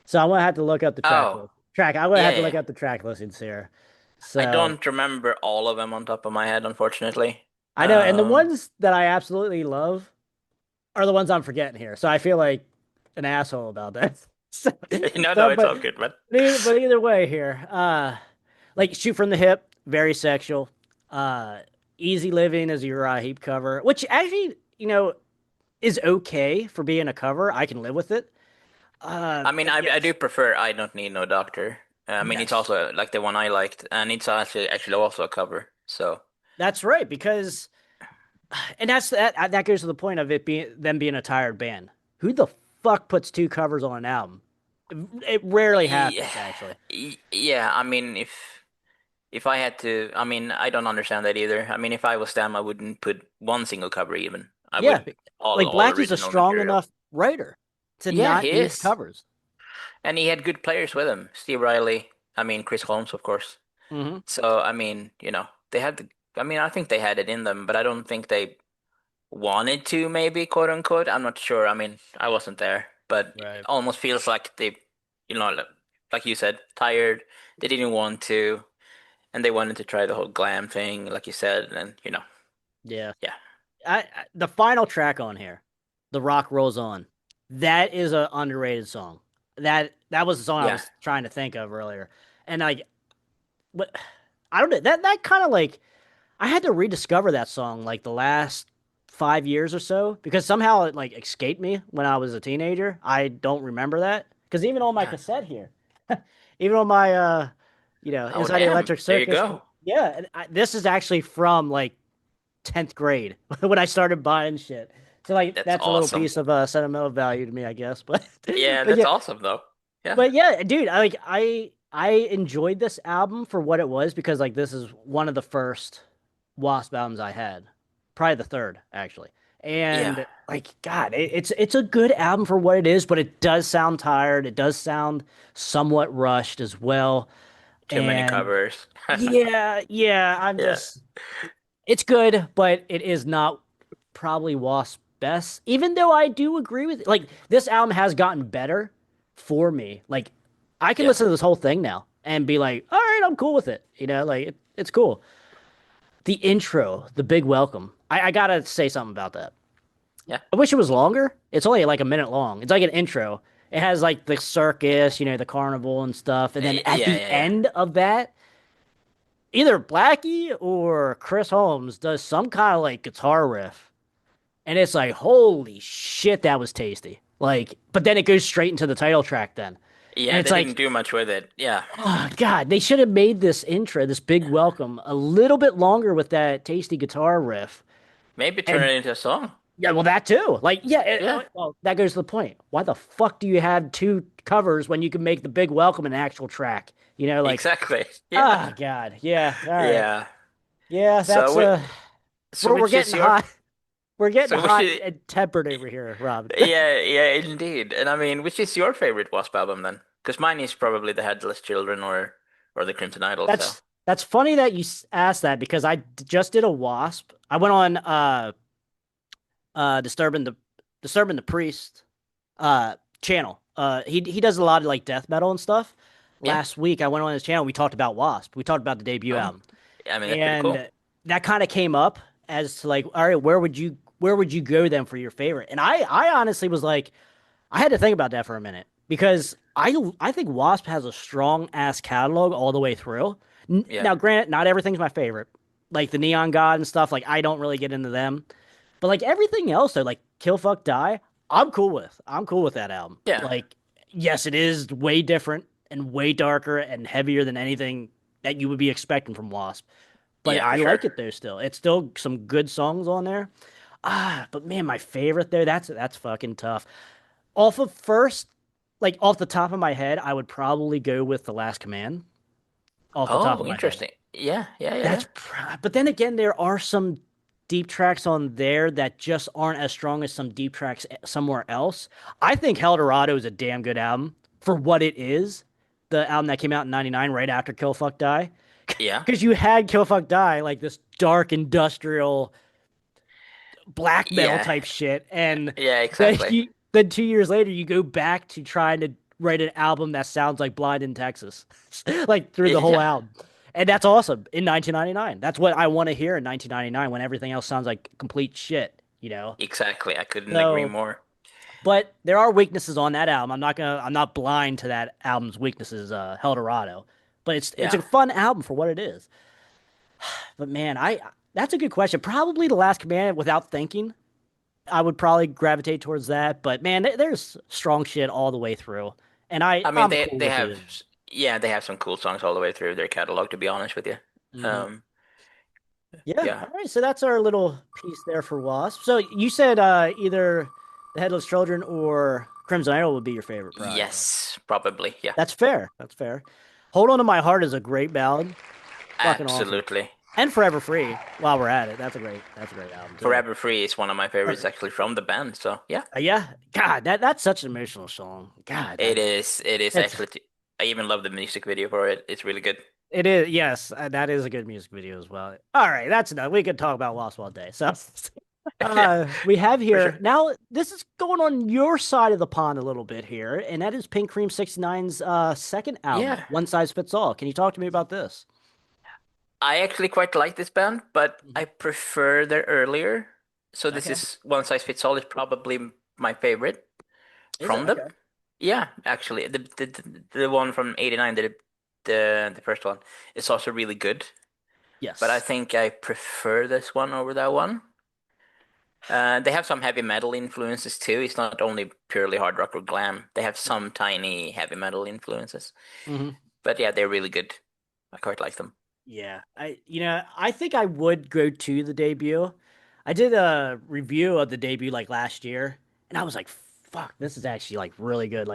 so I'm gonna have to look up the track Oh, list. track. I'm gonna Yeah, have to look yeah. up the track listings here. I So don't remember all of them on top of my head, unfortunately. I know, and the Um, ones that I absolutely love are the ones I'm forgetting here. So I feel like an asshole about that. So, no, no, so it's all good, man. but either way here, like shoot from the hip, very sexual. Uh, Easy Living is a Uriah Heep cover, which actually, is okay for being a cover. I can live with it. I mean, But I yes, do prefer I Don't Need No Doctor. I mean, it's yes, also like the one I liked, and it's actually also a cover. So that's right. Because, and that goes to the point of it being them being a tired band. Who the fuck puts two covers on an album? It rarely yeah, happens, actually. yeah. I mean, if I had to, I mean, I don't understand that either. I mean, if I was them, I wouldn't put one single cover even. I Yeah, would all like all Blackie's a original strong material. enough writer to Yeah, he not need is. covers. And he had good players with him. Steve Riley, I mean Chris Holmes, of course. Hmm. So I mean, they had I mean, I think they had it in them, but I don't think they wanted to, maybe, quote unquote. I'm not sure. I mean, I wasn't there, but it Right. almost feels like they, like you said, tired. They didn't want to, and they wanted to try the whole glam thing, like you said, and Yeah. yeah, The final track on here, "The Rock Rolls On," that is an underrated song. That was the song I yeah, was trying to think of earlier, and like, what I don't know that kind of like I had to rediscover that song like the last 5 years or so because somehow it like escaped me when I was a teenager. I don't remember that because even on my yeah. cassette here, even on my Oh Inside the damn, Electric there you Circus, go. yeah, and this is actually from like 10th grade when I started buying shit. So like That's that's a little awesome. piece of sentimental value to me, I guess. But Yeah, but that's yeah, awesome though. Yeah, but yeah, dude, I enjoyed this album for what it was because like this is one of the first Wasp albums I had, probably the third actually. yeah. And like God, it's a good album for what it is, but it does sound tired. It does sound somewhat rushed as well. Too many And covers. yeah, I'm Yeah, just it's good, but it is not probably Wasp's best. Even though I do agree with like this album has gotten better for me. Like I can yeah, listen to this whole thing now and be like, all right, I'm cool with it. Like it's cool. The intro, the big welcome. I gotta say something about that. yeah. I wish it was longer. It's only like a minute long. It's like an intro. It has like the circus, the carnival and stuff. And then at Yeah, the yeah, yeah. end of that, either Blackie or Chris Holmes does some kind of like guitar riff. And it's like, holy shit, that was tasty. Like, but then it goes straight into the title track then. And Yeah, it's they didn't like, do much with it. Yeah. oh God, they should have made this intro, this big welcome, a little bit longer with that tasty guitar riff. Maybe turn And it into a song. yeah, well, that too. Like, yeah, Yeah, well, that goes to the point. Why the fuck do you have two covers when you can make the big welcome an actual track? Like, exactly. Yeah. ah, God, yeah, all right, Yeah. yeah, So that's which, so we're which is getting your hot. We're getting so which hot is and tempered over here, Rob. yeah, yeah, indeed. And I mean, which is your favorite Wasp album then? Because mine is probably the Headless Children or the Crimson Idol, so That's funny that you asked that because just did a Wasp. I went on Disturbing the Priest channel. He does a lot of like death metal and stuff. yeah. Last week I went on his channel. We talked about Wasp. We talked about the debut Oh, album, I mean that's pretty cool. and that kind of came up as to like, all right, where would you go then for your favorite? And I honestly was like, I had to think about that for a minute because I think Wasp has a strong ass catalog all the way through. Yeah. Now, granted, not everything's my favorite, like the Neon God and stuff. Like I don't really get into them, but like everything else, though, like Kill Fuck Die, I'm cool with. I'm cool with that album. Yeah. Like, yes, it is way different and way darker and heavier than anything that you would be expecting from Wasp. But Yeah, I for sure. like it though. Still, it's still some good songs on there. But man, my favorite there. That's fucking tough. Off of first, like off the top of my head, I would probably go with The Last Command. Off the top Oh, of my head. interesting. Yeah, yeah, yeah, yeah. But then again, there are some deep tracks on there that just aren't as strong as some deep tracks somewhere else. I think Eldorado is a damn good album for what it is. The album that came out in '99, right after Kill Fuck Die, Yeah. because you had Kill Fuck Die, like this dark industrial black metal Yeah. type shit, and Yeah, then exactly. then 2 years later you go back to trying to write an album that sounds like Blind in Texas, like through the whole Yeah, album. And that's awesome in 1999. That's what I want to hear in 1999 when everything else sounds like complete shit, you know? exactly. I couldn't agree So, more. but there are weaknesses on that album. I'm not blind to that album's weaknesses, Eldorado. But it's Yeah. a fun album for what it is. But man, that's a good question. Probably The Last Command without thinking. I would probably gravitate towards that. But man, there's strong shit all the way through. And I mean, I'm they cool they with have it. yeah, they have some cool songs all the way through their catalog, to be honest with you. Hmm. Um, Yeah. yeah. All right. So that's our little piece there for Wasp. So you said either The Headless Children or Crimson Idol would be your favorite, probably, right? Yes, probably. Yeah. That's fair. That's fair. Hold On to My Heart is a great ballad. Fucking awesome. Absolutely. And Forever Free, while we're at it. That's a great album too. Forever Free is one of my favorites actually from the band. So yeah, Yeah. God, that's such an emotional song. God, it is. It is it's actually. I even love the music video for it. It's really good. it is, yes, that is a good music video as well. All right, that's enough. We could talk about Wasp all day. So Yeah, we have for here sure. now, this is going on your side of the pond a little bit here, and that is Pink Cream 69's second album, Yeah, One Size Fits All. Can you talk to me about this? I actually quite like this band, but I Mhm. prefer their earlier. So this Okay. is One Size Fits All is probably my favorite Is it? from them. Okay. Yeah, actually, the one from '89, the first one, is also really good. But I Yes. think I prefer this one over that one. They have some heavy metal influences too. It's not only purely hard rock or glam. They have some tiny heavy metal influences. Hmm. But yeah, they're really good. I quite like them. Yeah, I think I would go to the debut. I did a review of the debut like last year, and I was like, "Fuck, this is actually like really good."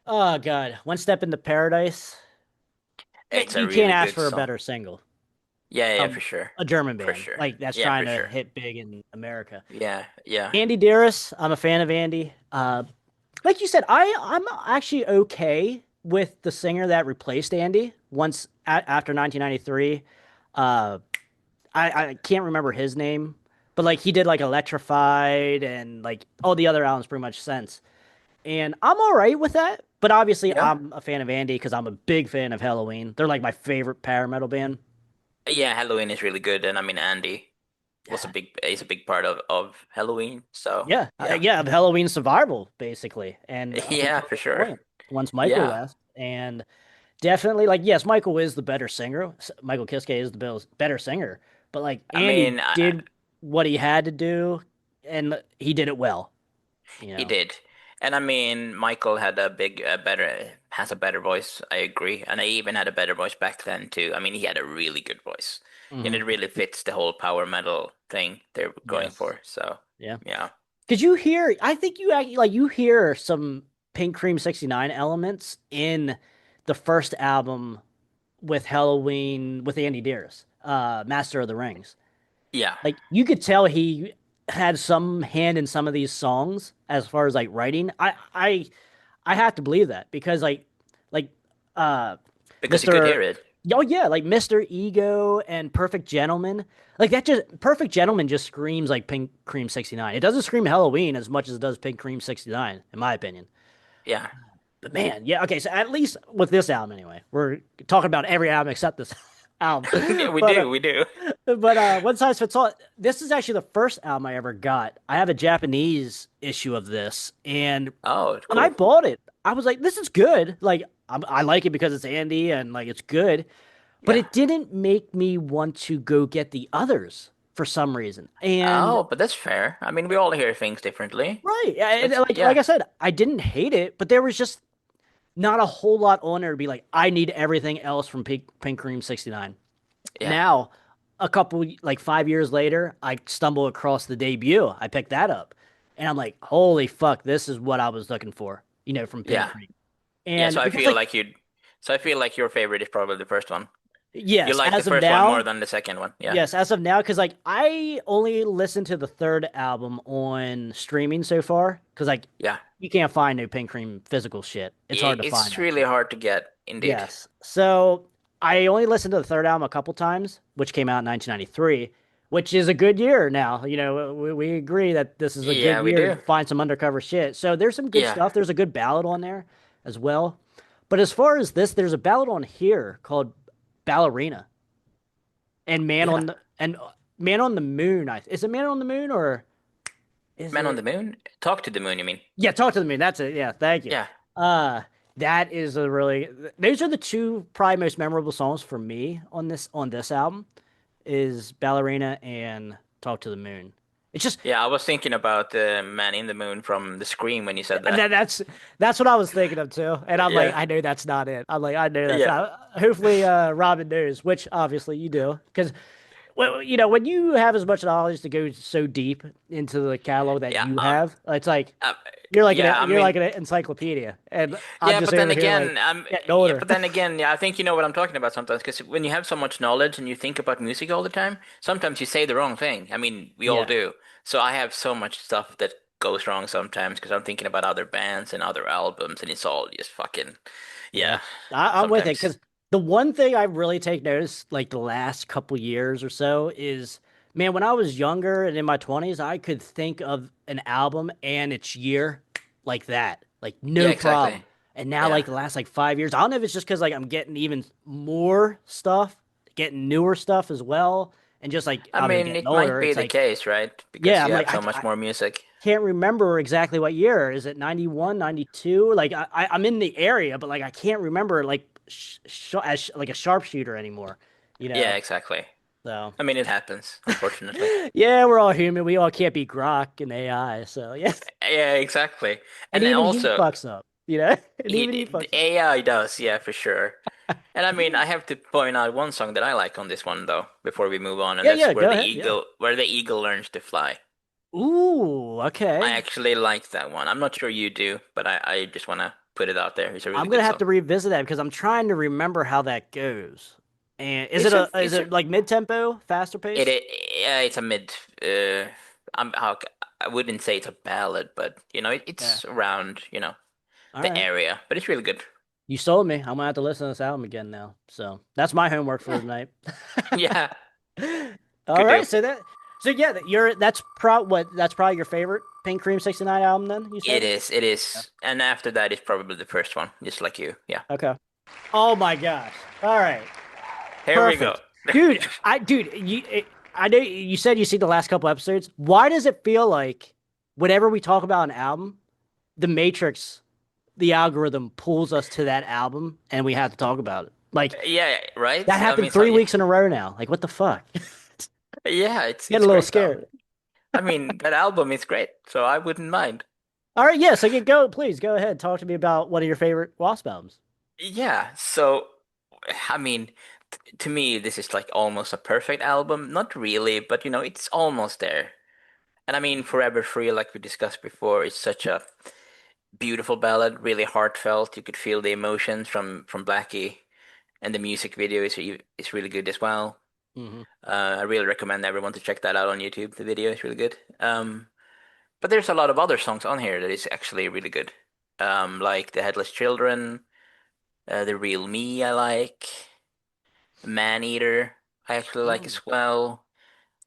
Oh god, One Step into Paradise. It's a You can't really ask good for a song. better single Yeah, yeah, for from sure. a German For band sure. like that's Yeah, trying for to sure. hit big in America. Yeah, yeah. Andy Dearest, I'm a fan of Andy. Like you said, I'm actually okay with the singer that replaced Andy after 1993. Uh, I can't remember his name, but like he did like Electrified and like all the other albums pretty much since. And I'm all right with that. But obviously, Yeah. I'm a fan of Andy because I'm a big fan of Halloween. They're like my favorite power metal band. Yeah, Halloween is really good, and I mean Andy was a big is a big part of Halloween. So Yeah, yeah. yeah, of Halloween survival basically, and up Yeah, until for this sure. point, once Michael Yeah. left, and definitely like yes, Michael is the better singer. Michael Kiske is the better singer, but like I Andy mean, did what he had to do, and he did it well. You he know. did. And I mean, Michael had has a better voice. I agree. And I even had a better voice back then too. I mean, he had a really good voice. And Hmm. it really fits the whole power metal thing they're going Yes. for. So, Yeah. yeah. Because you hear, I think you act like you hear some Pink Cream 69 elements in the first album with Halloween with Andy Dearest, Master of the Rings. Yeah. Like you could tell he had some hand in some of these songs as far as like writing. I have to believe that because like uh Because you could Mr. hear it. Oh yeah, like Mr. Ego and Perfect Gentleman. Like that just Perfect Gentleman just screams like Pink Cream 69. It doesn't scream Halloween as much as it does Pink Cream 69 in my opinion. Yeah. But man, yeah, okay, so at least with this album anyway. We're talking about every album except this album. Yeah, we But do. We do. One Size Fits All. This is actually the first album I ever got. I have a Japanese issue of this, and Oh, when I cool. bought it, I was like, "This is good. Like, I like it because it's Andy and like it's good." But Yeah. it didn't make me want to go get the others for some reason. And Oh, but that's fair. I mean, we all hear things differently. right, That's like yeah. I said, I didn't hate it, but there was just not a whole lot on there to be like, I need everything else from Pink Cream 69. Yeah. Now, a couple like 5 years later, I stumble across the debut. I picked that up, and I'm like, holy fuck, this is what I was looking for, from Pink Yeah. Cream. Yeah, And because like, so I feel like your favorite is probably the first one. You yes, like the as of first one more now, than the second one. Yeah. yes, as of now, because like I only listened to the third album on streaming so far, because like Yeah. you can't find no Pink Cream physical shit. It's hard to find It's really actually. hard to get, indeed. Yes. So I only listened to the third album a couple times, which came out in 1993. which is a good year now. We agree that this is a good Yeah, we year to do. find some undercover shit. So there's some good Yeah, stuff. There's a good ballad on there as well. But as far as this, there's a ballad on here called Ballerina and yeah. Man on the Moon. Is it Man on the Moon or is Man on it? the Moon? Talk to the Moon, you mean? Yeah, Talk to the Moon. That's it. Yeah, thank you. Yeah. Uh, that is a really. Those are the two probably most memorable songs for me on this album is Ballerina and Talk to the Moon. It's just Yeah, I was thinking about Man in the Moon from the Scream when you said and that. that's what I was thinking of too. And I'm like, Yeah, I know that's not it. I'm like, I know that's yeah. not. Hopefully, Robin knows, which obviously you do, because well, when you have as much knowledge to go so deep into the catalog that Yeah, you have, it's like uh, yeah, I you're like mean, an encyclopedia, and I'm yeah, just but then over here again, like getting older. yeah, I think you know what I'm talking about sometimes. Because when you have so much knowledge and you think about music all the time, sometimes you say the wrong thing. I mean, we all Yeah, do. So I have so much stuff that goes wrong sometimes because I'm thinking about other bands and other albums, and it's all just fucking, yeah, yeah, I'm with it sometimes. because the one thing I really take notice, like the last couple years or so, is man, when I was younger and in my 20s, I could think of an album and its year like that, like Yeah, no exactly. problem. And now, Yeah. like the last like 5 years, I don't know if it's just because like I'm getting even more stuff, getting newer stuff as well, and just like I obviously mean, getting it might older. be It's the like, case, right? yeah, Because I'm you like have so much I more music. can't remember exactly what year. Is it 91, 92? Like I'm in the area, but like I can't remember like as like a sharpshooter anymore, you Yeah, know. exactly. So I mean, it happens, unfortunately. yeah, we're all human. We all can't be Grok and AI. So yeah, Yeah, exactly. and And then even he also, fucks up, and even he the fucks up. AI does, yeah, for sure. And I mean, I have to point out one song that I like on this one though, before we move on, and Yeah, that's yeah, go ahead. Yeah. where the eagle learns to fly. Ooh, I okay. actually like that one. I'm not sure you do, but I just want to put it out there. It's a really I'm gonna good have song. to revisit that because I'm trying to remember how that goes. And is It's a it like mid tempo, faster It, pace? it yeah, it's a mid. I wouldn't say it's a ballad, but Yeah. it's around All the right. area. But it's really good. You sold me. I'm gonna have to listen to this album again now. So that's my homework for Yeah, tonight. yeah, All good deal. right. So yeah, that's probably your favorite Pink Cream 69 album then, you said? It Yeah. is, and after that is probably the first one, just like you. Yeah. Okay. Oh my gosh. All right. Here we go. Perfect. I know you said you see the last couple episodes. Why does it feel like whenever we talk about an album, the Matrix, the algorithm pulls us to that album and we have to talk about it? Like Yeah, right. that I happened mean, so 3 weeks in a row now. Like what the fuck? yeah, Getting a it's little great though. scared. I mean, that album is great, so I wouldn't mind. All right, yeah. So please go ahead. Talk to me about one of your favorite Wasp albums. Yeah, so I mean, to me, this is like almost a perfect album. Not really, but it's almost there. And I mean, Forever Free, like we discussed before, is such a beautiful ballad, really heartfelt. You could feel the emotions from Blackie, and the music video is really good as well. Hmm. I really recommend everyone to check that out on YouTube. The video is really good. But there's a lot of other songs on here that is actually really good. Like The Headless Children, The Real Me, I like. Man Eater, I actually like Mm. as well.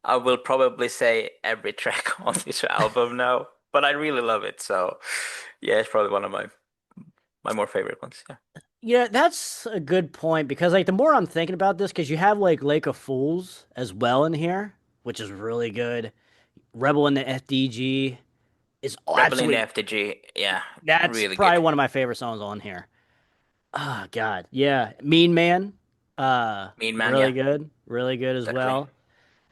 I will probably say every track on this album now, but I really love it. So, yeah, it's probably one of my more favorite ones. Yeah, Yeah, that's a good point because like the more I'm thinking about this, because you have like Lake of Fools as well in here, which is really good. Rebel in the FDG is Rebel in the absolutely FTG, yeah, that's really good. probably one of my favorite songs on here. Oh God, yeah, Mean Man, Mean Man, really yeah, good, really good as exactly. well.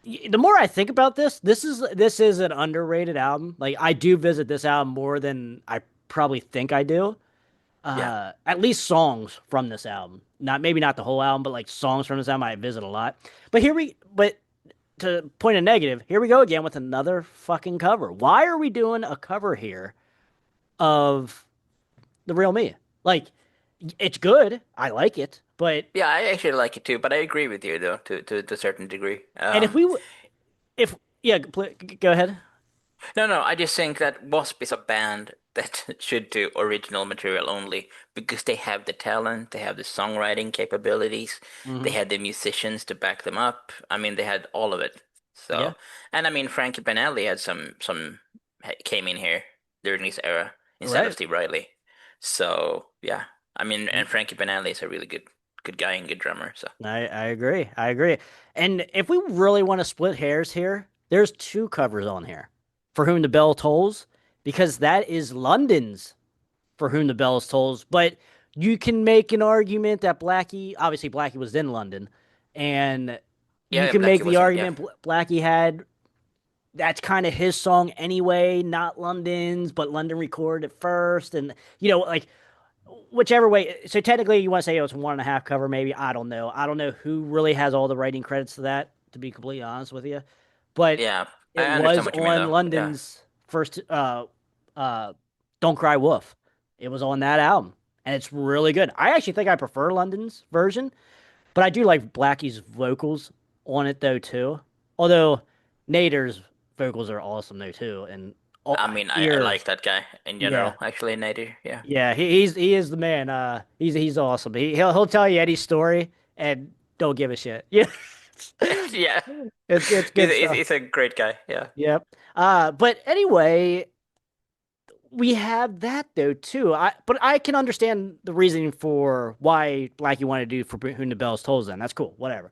The more I think about this is an underrated album. Like I do visit this album more than I probably think I do. Yeah, At least songs from this album. Not maybe not the whole album, but like songs from this album I visit a lot. But to point a negative, here we go again with another fucking cover. Why are we doing a cover here of The Real Me? Like it's good. I like it, but yeah, I actually like it too, but I agree with you though to a certain degree. and if yeah, go ahead. No, no, I just think that Wasp is a band that should do original material only because they have the talent, they have the songwriting capabilities, they Hmm. had the musicians to back them up. I mean, they had all of it. Yeah. So, and I mean, Frankie Banali had came in here during this era instead of Right. Steve Riley. So yeah, I mean, and Frankie Banali is a really good guy and good drummer. So I agree. I agree. And if we really want to split hairs here, there's two covers on here. For Whom the Bell Tolls, because that is London's For Whom the Bell Tolls. But you can make an argument that obviously Blackie was in London, and you yeah, can make Blackie the wasn't. Yeah, argument Blackie had that's kind of his song anyway, not London's, but London recorded it first, and like whichever way. So technically, you want to say it's 1.5 cover, maybe. I don't know. I don't know who really has all the writing credits to that, to be completely honest with you. But yeah, it I understand was what you mean on though. Yeah, London's first uh Don't Cry Wolf. It was on that album. And it's really good. I actually think I prefer London's version, but I do like Blackie's vocals on it though too. Although Nader's vocals are awesome though too, and I mean, I ears. like that guy in Yeah, general. Actually, Nader. Yeah, yeah, he is the man. He's awesome. He'll tell you any story and don't give a shit. Yeah, yeah. it's He's, good he's stuff. he's a great guy. Yeah. Yep. But anyway, we have that though too. But I can understand the reasoning for why Blackie wanted to do For Whom the Bells Tolls. Then that's cool. Whatever.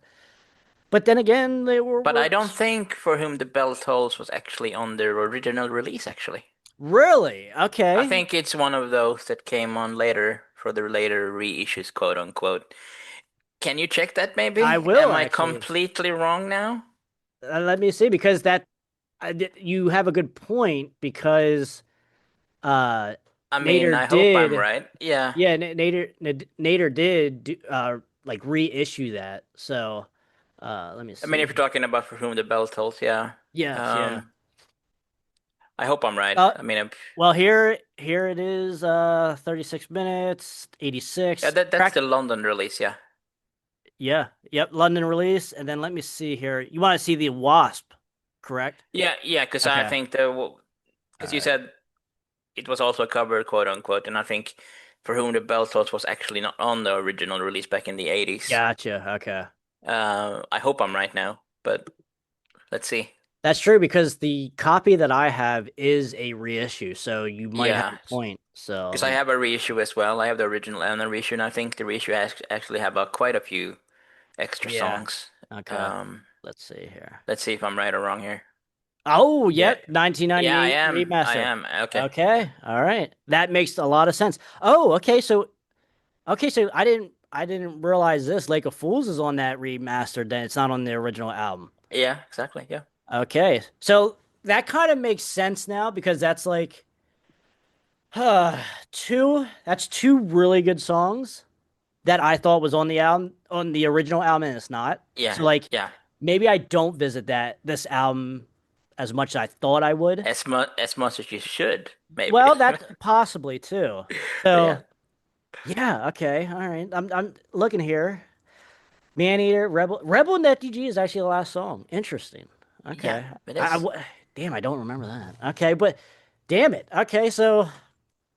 But then again, they were But I don't works. think For Whom the Bell Tolls was actually on their original release, actually. Really? I Okay. think it's one of those that came on later for the later reissues, quote unquote. Can you check that I maybe? will Am I actually. completely wrong now? Let me see because you have a good point because uh I mean, Nader I hope I'm did right. Yeah. yeah Nader did like reissue that. So let me I mean, if you're see. talking about For Whom the Bell Tolls, yeah. Yes, yeah. Um, I hope I'm right. Uh I mean, well here it is 36 minutes, yeah, 86 that's track. the London release, yeah. Yeah. Yep, London release and then let me see here. You want to see the Wasp, correct? Yeah, yeah, because I Okay. think All because you right. said it was also a cover, quote unquote, and I think For Whom the Bell Tolls was actually not on the original release back in the 80s. Gotcha. Okay. I hope I'm right now, but let's see. That's true because the copy that I have is a reissue, so you might have Yeah, a point. So because let I me. have a reissue as well. I have the original and the reissue, and I think the reissue actually have quite a few extra Yeah. songs. Okay. Um, Let's see here. let's see if I'm right or wrong here. Oh, Yeah, yep. yeah, I 1998 am. I remaster. am. Okay. Okay. All right. That makes a lot of sense. Oh, okay. So I didn't realize this. Lake of Fools is on that remastered. Then it's not on the original album. Yeah, exactly. Yeah. Okay. So that kind of makes sense now because that's like two. That's two really good songs that I thought was on the album on the original album and it's not. Yeah. So like Yeah. maybe I don't visit this album as much as I thought I would. As much as you should, maybe. Well, that's possibly too. Yeah. So yeah, okay, all right. I'm looking here. Maneater, Rebel Net DG is actually the last song. Interesting. Yeah, Okay. it I, I is. w- damn, I don't remember that. Okay, but damn it. Okay, so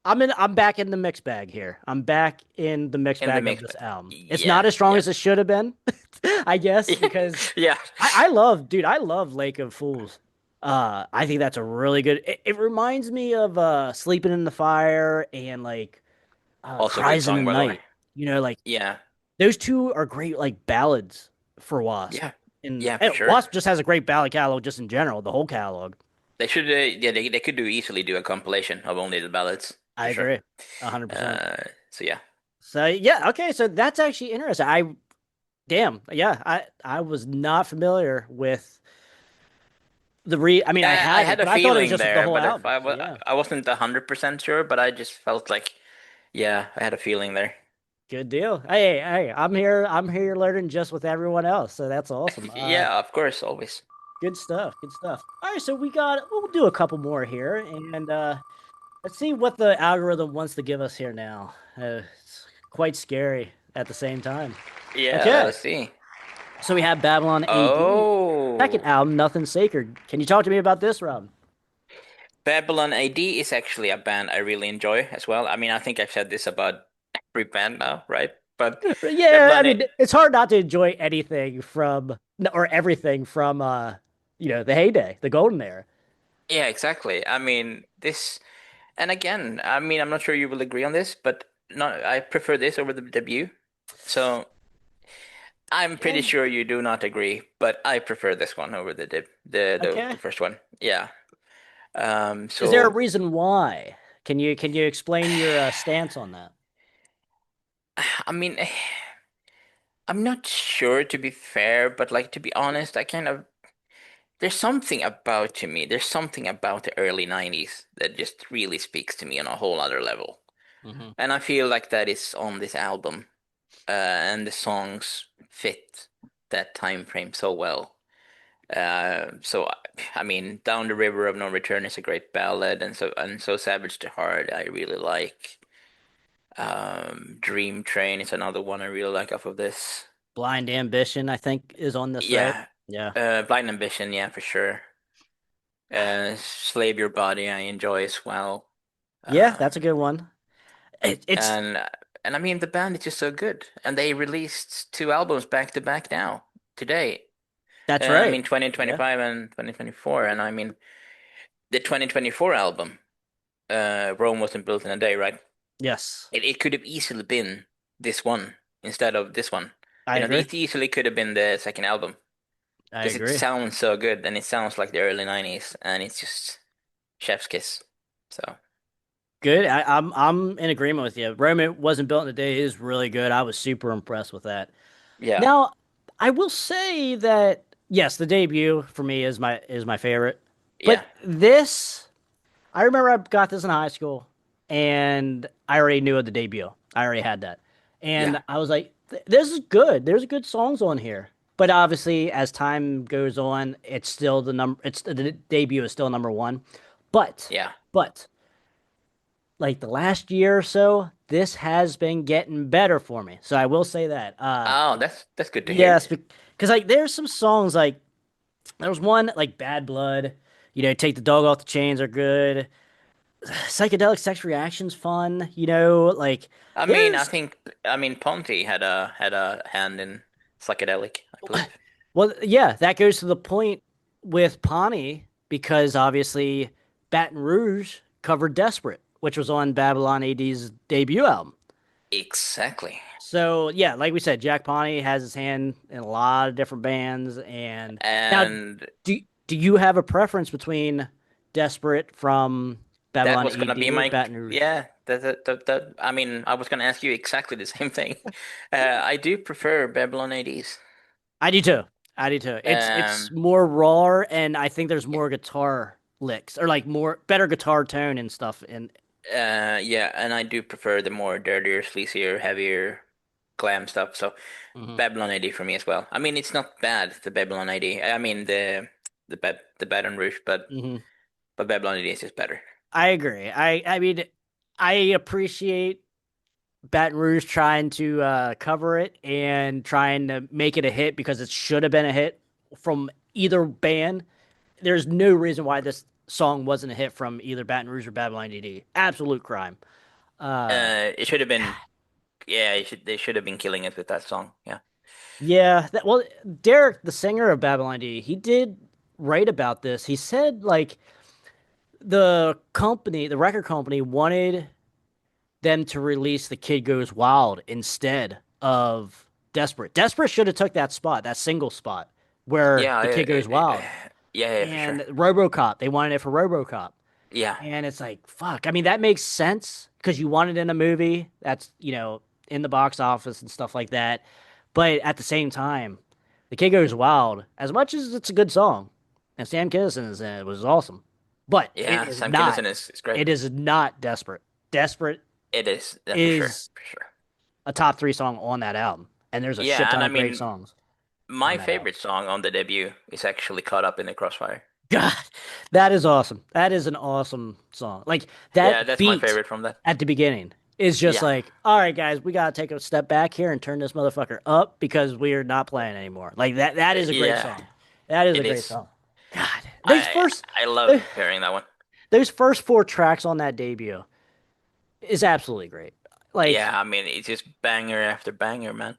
I'm back in the mix bag here. I'm back in the mix In the bag of mix, this but album. It's yeah, not as strong yeah. as it should have been, I guess, because Yeah. I love Lake of Fools. I think that's a really good. It reminds me of Sleeping in the Fire and like Also a good Cries in the song, by the way. Night. Like Yeah. those two are great like ballads for Wasp. Yeah. And, Yeah, for and sure. Wasp just has a great ballad catalog just in general, the whole catalog. They should, yeah, they could easily do a compilation of only the ballads, I for sure. agree, 100%. So yeah. So yeah, okay, so that's actually interesting. Yeah, I was not familiar with I mean, I I have it, had a but I thought it was feeling just the there, whole but if album. So yeah, I wasn't 100% sure, but I just felt like, yeah, I had a feeling there. good deal. Hey, I'm here learning just with everyone else, so that's awesome. Yeah, of course, always. Good stuff, good stuff. All right, so we'll do a couple more here, and let's see what the algorithm wants to give us here now. It's quite scary at the same time. Yeah, Okay, let's see. so we have Babylon AD, second Oh, album, Nothing Sacred. Can you talk to me about this, Rob? Babylon AD is actually a band I really enjoy as well. I mean, I think I've said this about every band now, right? But Yeah, I Babylon, mean, it's hard not to enjoy anything from or everything from the heyday, the golden era. Yeah, exactly. I mean, this, and again, I mean, I'm not sure you will agree on this, but not, I prefer this over the debut. So I'm pretty Yeah. sure you do not agree, but I prefer this one over the deb the Okay. first one. Yeah. Is there a So reason why? Can you explain your stance on that? I mean, I'm not sure to be fair, but like to be honest, I kind of there's something about to me. There's something about the early 90s that just really speaks to me on a whole other level. Hmm. And I feel like that is on this album. And the songs fit that time frame so well. So I mean, Down the River of No Return is a great ballad, and so Savage to Heart I really like. Dream Train is another one I really like off of this. Blind Ambition, I think, is on this, right? Yeah, Yeah. Blind Ambition, yeah, for sure. Slave Your Body I enjoy as well. Yeah, that's a Um, good one. It's and and I mean the band is just so good, and they released two albums back to back now today. That's I right. mean Yeah. 2025 and 2024, and I mean the 2024 album, Rome wasn't built in a day, right? Yes. It could have easily been this one instead of this one. I agree. It easily could have been the second album I because it agree. sounds so good and it sounds like the early 90s and it's just chef's kiss. So, Good. I'm in agreement with you. Roman wasn't built in a day is really good. I was super impressed with that. yeah, Now, I will say that yes, the debut for me is my favorite. yeah, But this, I remember I got this in high school, and I already knew of the debut. I already had that, yeah. and I was like, "This is good. There's good songs on here." But obviously, as time goes on, it's still the number. It's the debut is still number one. But, Yeah. but like the last year or so, this has been getting better for me. So I will say that. Oh, that's good to hear. Yes, because like there's some songs like there was one like Bad Blood. Take the dog off the chains are good. Psychedelic sex reactions fun. Like there's I mean Ponty had a hand in psychedelic, I believe. well, yeah, that goes to the point with Pawnee because obviously Baton Rouge covered Desperate, which was on Babylon AD's debut album. Exactly. So yeah, like we said, Jack Pawnee has his hand in a lot of different bands. And now, And do you have a preference between Desperate from that Babylon was gonna be AD or my Baton Rouge? yeah. That I mean, I was gonna ask you exactly the same thing. I do prefer Babylon ADs. I do too. I do too. It's Um, more raw, and I think there's more guitar licks or like more better guitar tone and stuff. And yeah, and I do prefer the more dirtier, sleazier, heavier glam stuff. So mhm, Babylon AD for me as well. I mean, it's not bad, the Babylon AD. I mean the Baton Rouge, mhm. but Babylon AD is just better. I agree. I mean, I appreciate Baton Rouge trying to cover it and trying to make it a hit because it should have been a hit from either band. There's no reason why this song wasn't a hit from either Baton Rouge or Babylon DD. Absolute crime. Uh, It should have been yeah, they should have been killing it with that song. Yeah. yeah. Well, Derek, the singer of Babylon DD, he did write about this. He said like the record company wanted them to release The Kid Goes Wild instead of Desperate. Desperate should have took that spot, that single spot where Yeah, The Kid Goes Wild. yeah, for And sure. RoboCop, they wanted it for RoboCop. Yeah. And it's like, fuck. I mean, that makes sense because you want it in a movie that's, in the box office and stuff like that. But at the same time, The Kid Goes Wild, as much as it's a good song, and Sam Kinison is in it, was awesome. But Yeah, Sam Kinison is great. it is not Desperate. Desperate It is, yeah, for sure, is for sure. a top three song on that album. And there's a shit Yeah, ton and I of great mean songs my on that album. favorite song on the debut is actually Caught Up in the Crossfire. God, that is awesome. That is an awesome song. Like Yeah, that that's my beat favorite from that. at the beginning is just Yeah, like, all right, guys, we gotta take a step back here and turn this motherfucker up because we are not playing anymore. Like that is a great yeah, song. That is a it great is. song. God, I I love hearing that one. those first four tracks on that debut is absolutely great. Like, Yeah, I mean it's just banger after banger, man.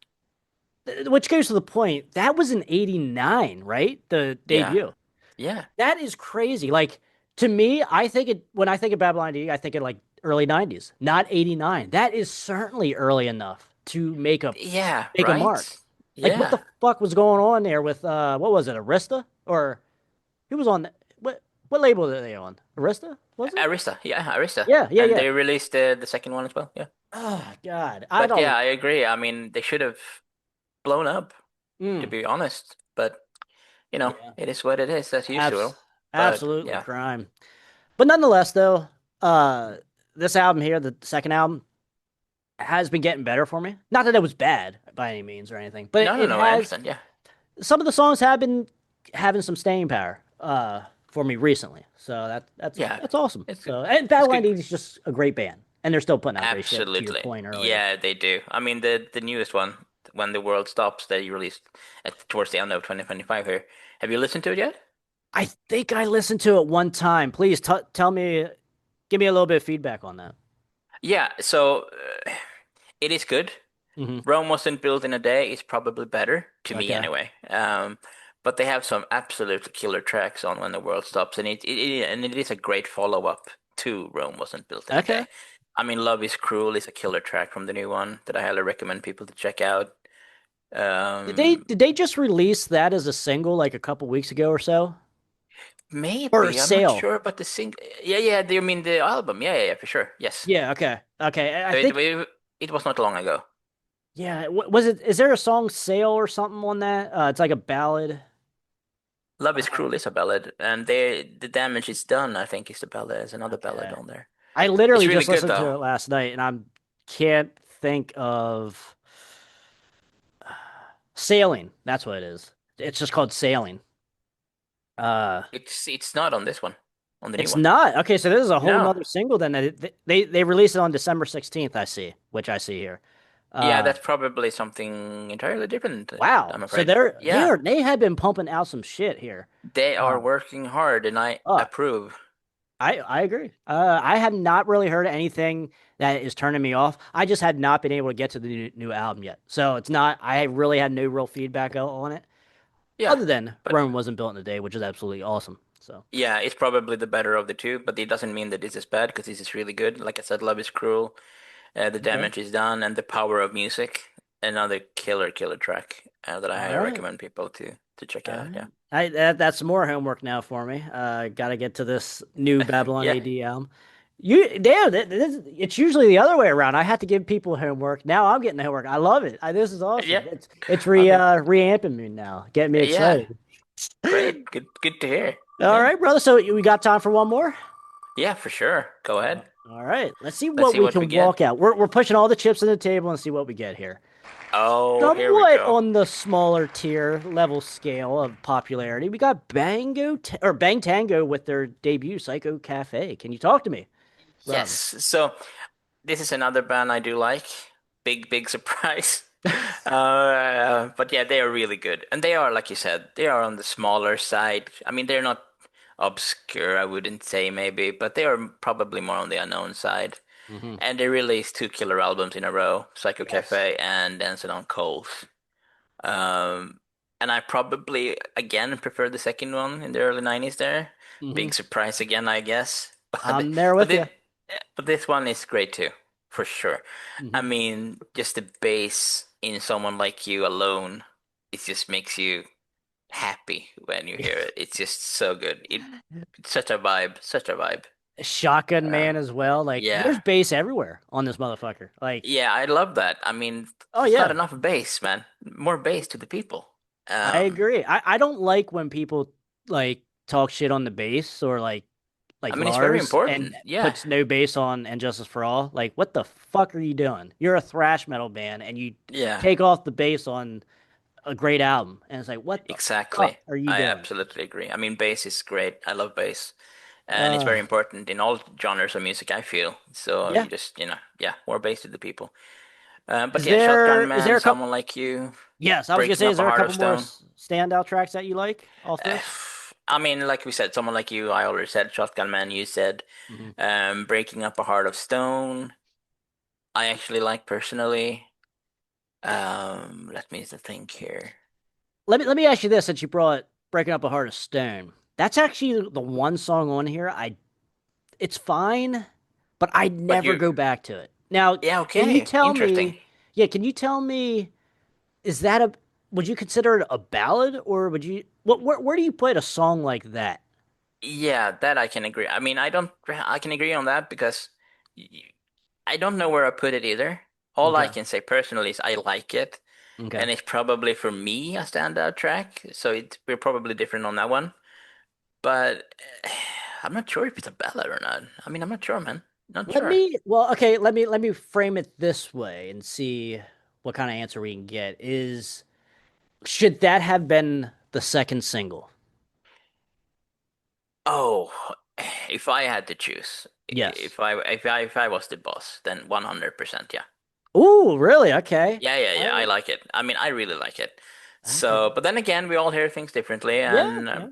which goes to the point that was in '89, right? The Yeah, debut. Yeah. That is crazy. Like to me, I think it when I think of Babylon D, I think of like early 90s, not 89. That is certainly early enough to Yeah, make a mark. right? Like what Yeah. the fuck was going on there with what was it, Arista? Or who was on what label are they on? Arista? Was it? Arista. Yeah, Arista. Yeah, yeah, And yeah. they released the second one as well. Yeah. Oh God. I But yeah, don't I agree. I mean, they should have blown up, to mm, be honest. But, yeah. it is what it is, as Abs usual. But absolutely yeah. crime. But nonetheless though, uh this album here, the second album, has been getting better for me. Not that it was bad by any means or anything, but No, no, it no, I has understand. Yeah. some of the songs have been having some staying power for me recently. So Yeah. that's awesome. It's good. So and It's Battle good. is just a great band. And they're still putting out great shit to your Absolutely. point earlier. Yeah, they do. I mean, the newest one, When the World Stops, that you released towards the end of 2025 here. Have you listened to it yet? I think I listened to it one time. Please tell me, give me a little bit of feedback on that. Yeah, so it is good. Hmm. Rome wasn't built in a day. It's probably better to me Okay. anyway. But they have some absolutely killer tracks on When the World Stops, and it is a great follow-up to Rome wasn't built in a Okay. day. I mean, Love is Cruel is a killer track from the new one that I highly recommend people to check out. Um, Did they just release that as a single like a couple weeks ago or so? Or maybe I'm not sale? sure, but the sing. Yeah, yeah. Do you mean the album? Yeah, yeah, yeah, for sure. Yes. Yeah, okay. Okay. I So It, think it it was not long ago. yeah, was it is there a song Sale or something on that? It's like a ballad. Love is Uh, Cruel is a ballad, and the damage is done. I think is the ballad. There's another ballad okay. on there. I It's literally really just good listened though. to it last night and I can't think of Sailing. That's what it is. It's just called Sailing. Uh It's not on this one, on the new it's one. not. Okay, so this is a whole No. nother single then they released it on December 16th, I see, which I see here. Yeah, Uh that's probably something entirely different, wow. I'm So afraid. Yeah, they had been pumping out some shit here. they are Uh working hard, and I fuck. approve. I agree. I have not really heard anything that is turning me off. I just had not been able to get to the new album yet, so it's not. I really had no real feedback on it, Yeah, other than but Rome wasn't built in a day, which is absolutely awesome. So yeah, it's probably the better of the two, but it doesn't mean that this is bad because this is really good. Like I said, Love is Cruel, The okay, Damage is Done, and The Power of Music, another killer track that I all highly right, recommend people to check all out. right. Yeah, That's more homework now for me. Got to get to this new Babylon yeah, AD album. You damn, it's usually the other way around. I have to give people homework. Now I'm getting the homework. I love it. This is awesome. yeah. It's I mean, reamping me now, getting me yeah, excited. great, good to hear. All Yeah, right, brother. So we got time for one more? yeah, for sure. Go ahead. All right. Let's see Let's what see we what we can get. walk out. We're pushing all the chips on the table and see what we get here. Oh, here we Somewhat go. on the smaller tier level scale of popularity, we got Bang Tango with their debut Psycho Cafe. Can you talk to me, Yes. brother? So this is another band I do like. Big surprise. But yeah, they are really good. And they are, like you said, they are on the smaller side. I mean, they're not obscure, I wouldn't say maybe, but they are probably more on the unknown side. Hmm. And they released two killer albums in a row, Psycho Yes. Cafe and Dancing on Coals. Um, and I probably again prefer the second one in the early 90s there. Hmm. Big surprise again, I guess. But I'm there but with you. but this one is great too, for sure. I Hmm. mean, just the bass in Someone Like You alone, it just makes you happy when you hear it. It's just so good. It's such a vibe, such a vibe. Shotgun Uh, Man as well. Like, yeah. there's bass everywhere on this motherfucker. Like, Yeah, I love that. I mean, oh it's not yeah, enough bass, man. More bass to the people. I Um, agree. I don't like when people like talk shit on the bass or I like mean, it's very Lars and important. Yeah, puts no bass on and Justice for All. Like, what the fuck are you doing? You're a thrash metal band and you yeah, take off the bass on a great album. And it's like, what the fuck exactly. are you I doing? absolutely agree. I mean, bass is great. I love bass, and it's Uh, very important in all genres of music, I feel. So yeah. you just, yeah, more bass to the people. But Is yeah, Shotgun is there Man, a couple? Someone Like You, Yes, I was gonna Breaking say, is Up a there a Heart of couple more Stone. standout tracks that you like off Uh, this? I mean, like we said, Someone Like You, I already said. Shotgun Man, you said. Mhm. Breaking Up a Heart of Stone, I actually like personally. Let me think here. Let me ask you this: since you brought Breaking Up a Heart of Stone, That's actually the one song on here. It's fine, but I'd But never you, go back to it. Now, yeah, can you okay, tell interesting. me? Yeah, can you tell me? Is that a? Would you consider it a ballad, or would you? Where do you put a song like that? Yeah, that I can agree. I mean, I can agree on that because y- I don't know where I put it either. All I Okay. can say personally is I like it, Okay. and it's probably for me a standout track. So we're probably different on that one. But I'm not sure if it's a ballad or not. I mean, I'm not sure, man. Not Let sure. me. Well, okay. Let me frame it this way and see what kind of answer we can get. Is should that have been the second single? Oh, if I had to choose, Yes. if I was the boss, then 100%, yeah. Ooh, really? Okay. Yeah, yeah, All yeah. I right. like it. I mean, I really like it. Okay. So, but then again, we all hear things differently, Yeah. and Yeah.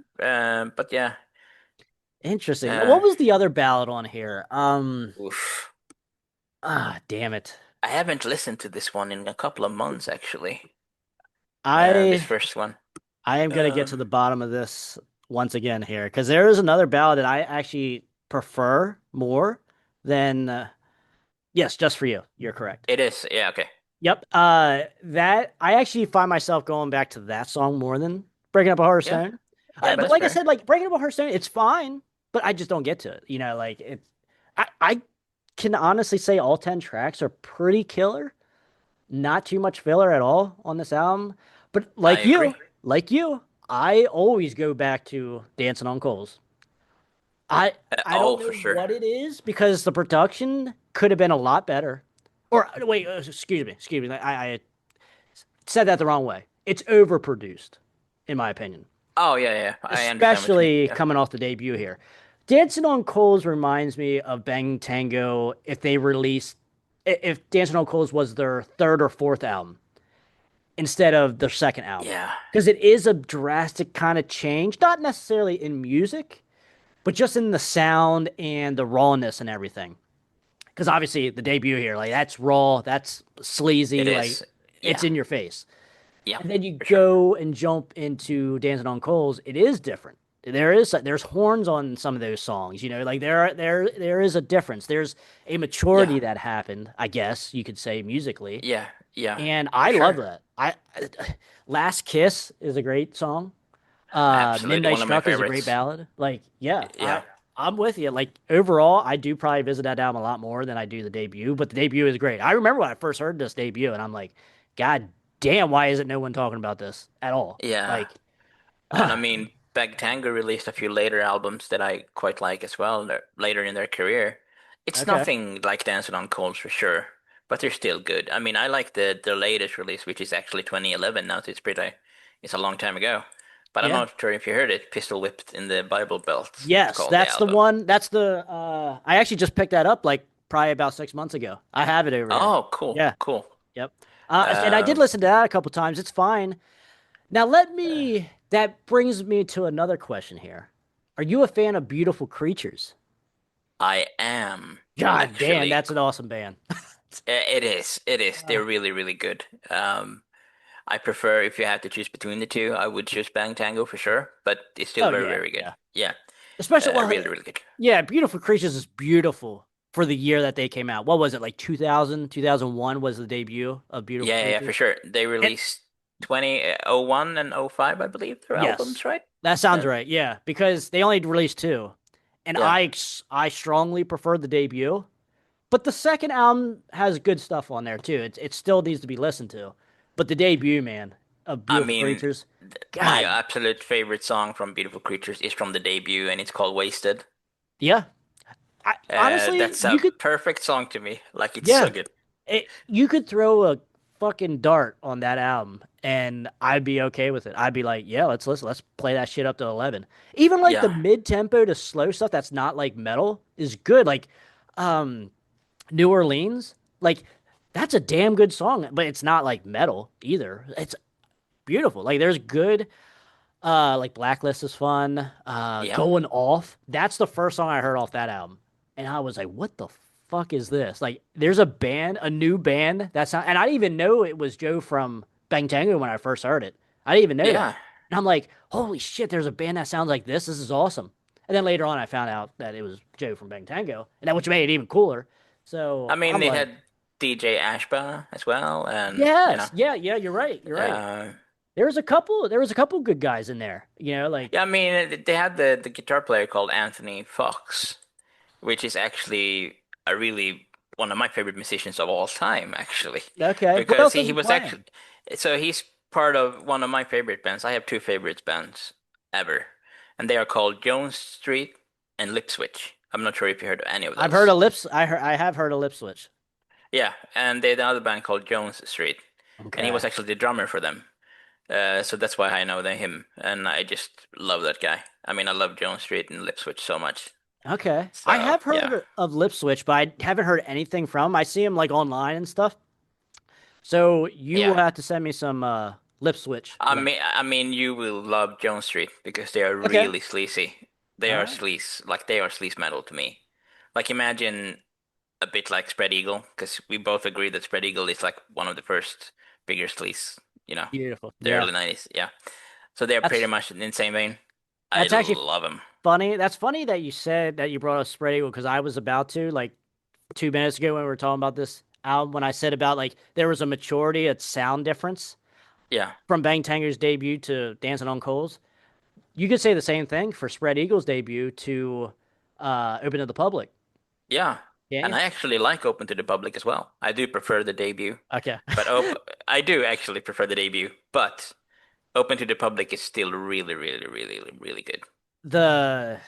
but yeah, Interesting. uh, What was the other ballad on here? oof. Damn it. I haven't listened to this one in a couple of months, actually. This I first one. I am gonna get to Um, the bottom of this once again here because there is another ballad that I actually prefer more than yes, just for you. You're correct. it is. Yeah, okay. Yep. That I actually find myself going back to that song more than Breaking Up a Yeah, Hearthstone. yeah, but But that's like I fair. said, like Breaking Up a Hearthstone, it's fine, but I just don't get to it. Like it. I can honestly say all 10 tracks are pretty killer. Not too much filler at all on this album. But I agree. like you, I always go back to Dancing on Coals. I don't Oh, know for sure. what it is because the production could have been a lot better. Or wait, excuse me. I said that the wrong way. It's overproduced, in my opinion, Oh, yeah, yeah. I understand what you mean. especially Yeah, coming off the debut here. Dancing on Coals reminds me of Bang Tango if they released, if Dancing on Coals was their third or fourth album instead of their second album. yeah, Because it is a drastic kind of change, not necessarily in music, but just in the sound and the rawness and everything. Because obviously the debut here, like that's raw, that's it sleazy, like is. it's Yeah, in your face. yeah, And then you for sure. go and jump into Dancing on Coals, it is different. There's horns on some of those songs, like there is a difference. There's a Yeah, maturity that happened, I guess you could say musically, yeah, yeah, and for I love sure. that. Last Kiss is a great song. Absolutely. Midnight One of my Struck is a great favorites. ballad. Like, yeah, Yeah. I'm with you. Like overall, I do probably visit that album a lot more than I do the debut, but the debut is great. I remember when I first heard this debut, and I'm like, God damn, why isn't no one talking about this at all? Yeah. Like, And I mean, Bag Tango released a few later albums that I quite like as well, later in their career. It's okay, nothing like Dancing on Coals for sure, but they're still good. I mean, I like the latest release, which is actually 2011 now, so it's a long time ago. But I'm yeah, not sure if you heard it, Pistol Whipped in the Bible Belt. It's yes, called the that's the album. one. That's the. I actually just picked that up like probably about 6 months ago. I have it over here. Oh, cool, Yeah, cool. yep. And I did Um, listen to that a couple times. It's fine. Now that brings me to another question here. Are you a fan of Beautiful Creatures? I am God damn, actually. that's an awesome band. It is. It is. Uh, They're really, really good. I prefer if you had to choose between the two, I would choose Bang Tango for sure, but it's still oh very, yeah, very good. yeah. Yeah, Especially well, really, really good. yeah, Beautiful Creatures is beautiful for the year that they came out. What was it? Like 2000, 2001 was the debut of Beautiful Yeah, yeah, for Creatures. sure. They And released 2001 and '05, I believe, their yes. albums, right? That sounds Uh, right. Yeah, because they only released two. And yeah, I strongly preferred the debut. But the second album has good stuff on there too. It still needs to be listened to. But the debut, man, of I Beautiful mean, Creatures, my God, absolute favorite song from Beautiful Creatures is from the debut, and it's called Wasted. yeah. Honestly, That's you a could, perfect song to me. Like, it's so yeah, good. you could throw a fucking dart on that album, and I'd be okay with it. I'd be like, yeah, let's listen, let's play that shit up to 11. Even like the Yeah, mid tempo to slow stuff that's not like metal is good. Like, um, New Orleans, like that's a damn good song, but it's not like metal either. It's beautiful. Like there's good like Blacklist is fun. yeah, Going Off. That's the first song I heard off that album. And I was like, what the fuck is this? Like there's a new band that's not and I didn't even know it was Joe from Bang Tango when I first heard it. I didn't even know yeah. that. And I'm like, holy shit, there's a band that sounds like this. This is awesome. And then later on, I found out that it was Joe from Bang Tango, and that which made it even cooler. I So mean, I'm they like, had DJ Ashba as well, and yes, yeah, yeah, you're right, you're right. uh, There was a couple good guys in there. Like yeah, I mean, they had the guitar player called Anthony Fox, which is actually a really one of my favorite musicians of all time, actually, okay, what because else he, was he he was actually playing? so he's part of one of my favorite bands. I have two favorite bands ever, and they are called Jones Street and Lip Switch. I'm not sure if you heard of any of I've heard those. of Lips. I have heard of Lip Switch. Yeah, and they had another band called Jones Street, and he was Okay, actually the drummer for them. So that's why I know him, and I just love that guy. I mean, I love Jones Street and Lip Switch so much. okay. I So have yeah, heard of Lip Switch, but I haven't heard anything from 'em. I see him like online and stuff. So you will yeah. have to send me some Lip Switch link. I mean, you will love Jones Street because they are Okay. really sleazy. They All are right. sleaze, like they are sleaze metal to me. Like imagine a bit like Spread Eagle, because we both agree that Spread Eagle is like one of the first bigger sleaze, Beautiful. the Yeah. early 90s. Yeah. So they're pretty That's much in the same vein. I that's actually love them. funny. That's funny that you said that you brought up Spread Eagle because I was about to like 2 minutes ago when we were talking about this album when I said about like there was a maturity, a sound difference Yeah. from Bang Tanger's debut to Dancing on Coals. You could say the same thing for Spread Eagle's debut to Open to the Public. Yeah. Can't And you? I actually like Open to the Public as well. I do prefer the debut, Okay. but I do actually prefer the debut, but Open to the Public is still really, really, really, really good. The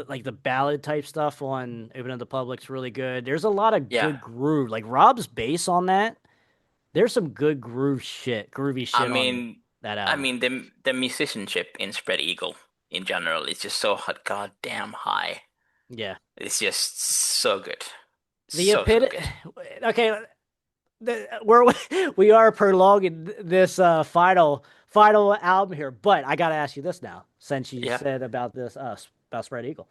like the ballad type stuff on Open to the Public's really good. There's a lot of Yeah. good groove. Like Rob's bass on that. There's some good groovy I shit on mean, that I album. mean the musicianship in Spread Eagle in general is just so goddamn high. Yeah. It's just so good. The So epit good. okay, we're we are prolonging this final album here, but I gotta ask you this now, since you Yeah. said about this about Spread Eagle.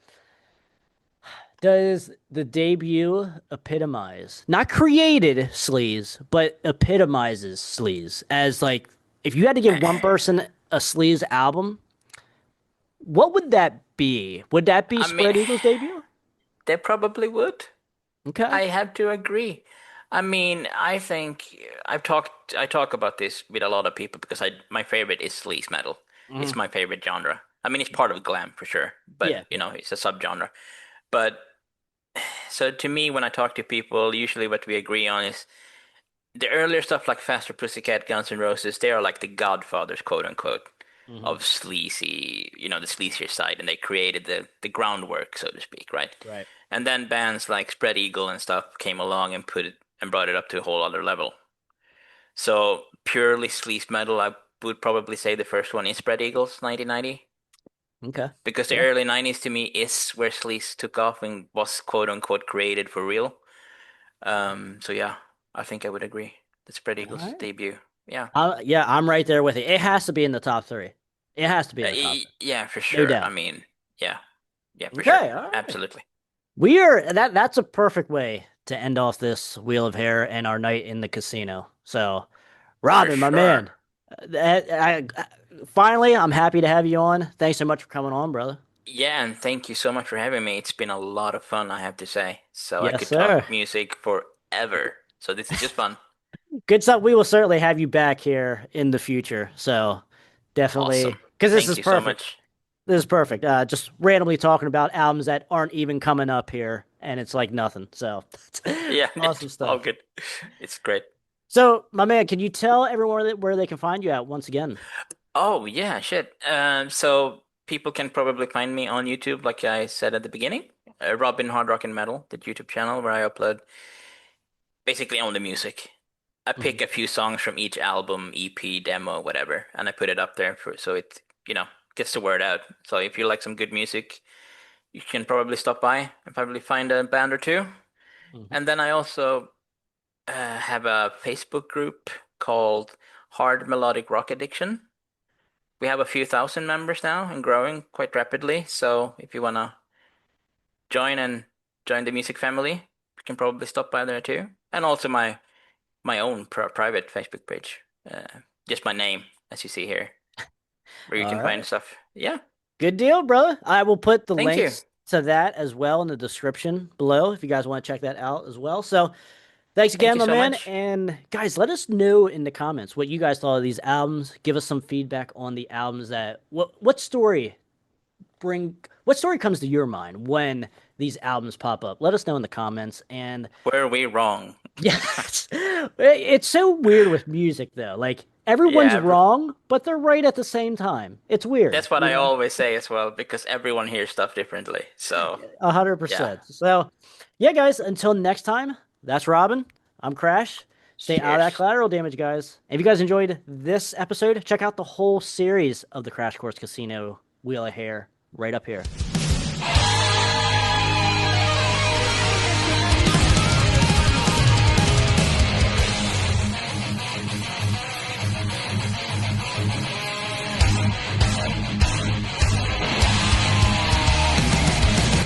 Does the debut epitomize, not created sleaze, but epitomizes sleaze? As like, if you had to give one person a sleaze album, what would that be? Would that be I mean, Spread Eagle's debut? they probably would. Okay. I have to agree. I mean, I think I talk about this with a lot of people because I my favorite is sleaze metal. Mhm. It's my favorite genre. I mean, it's part of glam for sure, but Yeah, yeah. it's a subgenre. But so to me, when I talk to people, usually what we agree on is the earlier stuff like Faster Pussycat, Guns N' Roses. They are like the godfathers, quote unquote, Hmm. of sleazy, the sleazier side, and they created the groundwork, so to speak, right? Right. And then bands like Spread Eagle and stuff came along and put it and brought it up to a whole other level. So purely sleaze metal, I would probably say the first one is Spread Eagles, 1990, Okay. because the Yeah. early 90s to me is where sleaze took off and was quote unquote created for real. So yeah, I think I would agree. The Spread All Eagles right. debut. Yeah. Yeah, I'm right there with you. It has to be in the top three. It has to be in the top three. Yeah, for No sure. I doubt. mean, yeah, yeah, for sure. Okay. All right. Absolutely. That's a perfect way to end off this Wheel of Hair and our night in the casino. So, For Robin, my sure. man, finally, I'm happy to have you on. Thanks so much for coming on, brother. Yeah, and thank you so much for having me. It's been a lot of fun, I have to say. So I Yes, could sir. talk music forever. So this is just fun. Good stuff. We will certainly have you back here in the future. So, Awesome. definitely, because this Thank is you so perfect. much. This is perfect. Just randomly talking about albums that aren't even coming up here, and it's like nothing. So, Yeah, awesome all stuff. good. It's great. So, my man, can you tell everyone where they can find you at once again? Oh, yeah, shit. So people can probably find me on YouTube, like I said at the beginning. Robin Hard Rock and Metal, the YouTube channel where I upload basically only music. I Mhm. pick a few songs from each album, EP, demo, whatever, and I put it up there so it, gets the word out. So if you like some good music, you can probably stop by and probably find a band or two. Mhm. And then I also have a Facebook group called Hard Melodic Rock Addiction. We have a few thousand members now and growing quite rapidly. So if you wanna join the music family, you can probably stop by there too. And also my own private Facebook page, just my name as you see here. where you All can find right. stuff. Yeah. Good deal, brother. I will put the Thank you. links to that as well in the description below if you guys want to check that out as well. So thanks Thank again, you my so man. much. And guys, let us know in the comments what you guys thought of these albums. Give us some feedback on the albums that what story comes to your mind when these albums pop up. Let us know in the comments. And Were we wrong? yes, it's so weird with music though. Like everyone's Yeah, wrong, but they're right at the same time. It's weird, that's what you I know. always say as well, because everyone hears stuff differently. So, yeah. 100%. So, yeah, guys, until next time, that's Robin. I'm Crash. Stay out of that Cheers. collateral damage, guys. If you guys enjoyed this episode, check out the whole series of the Crash Course Casino Wheel of Hair right up here.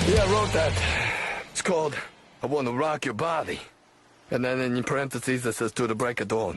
Yeah, I wrote that. It's called I Want to Rock Your Body. And then in parentheses it says to the break of dawn.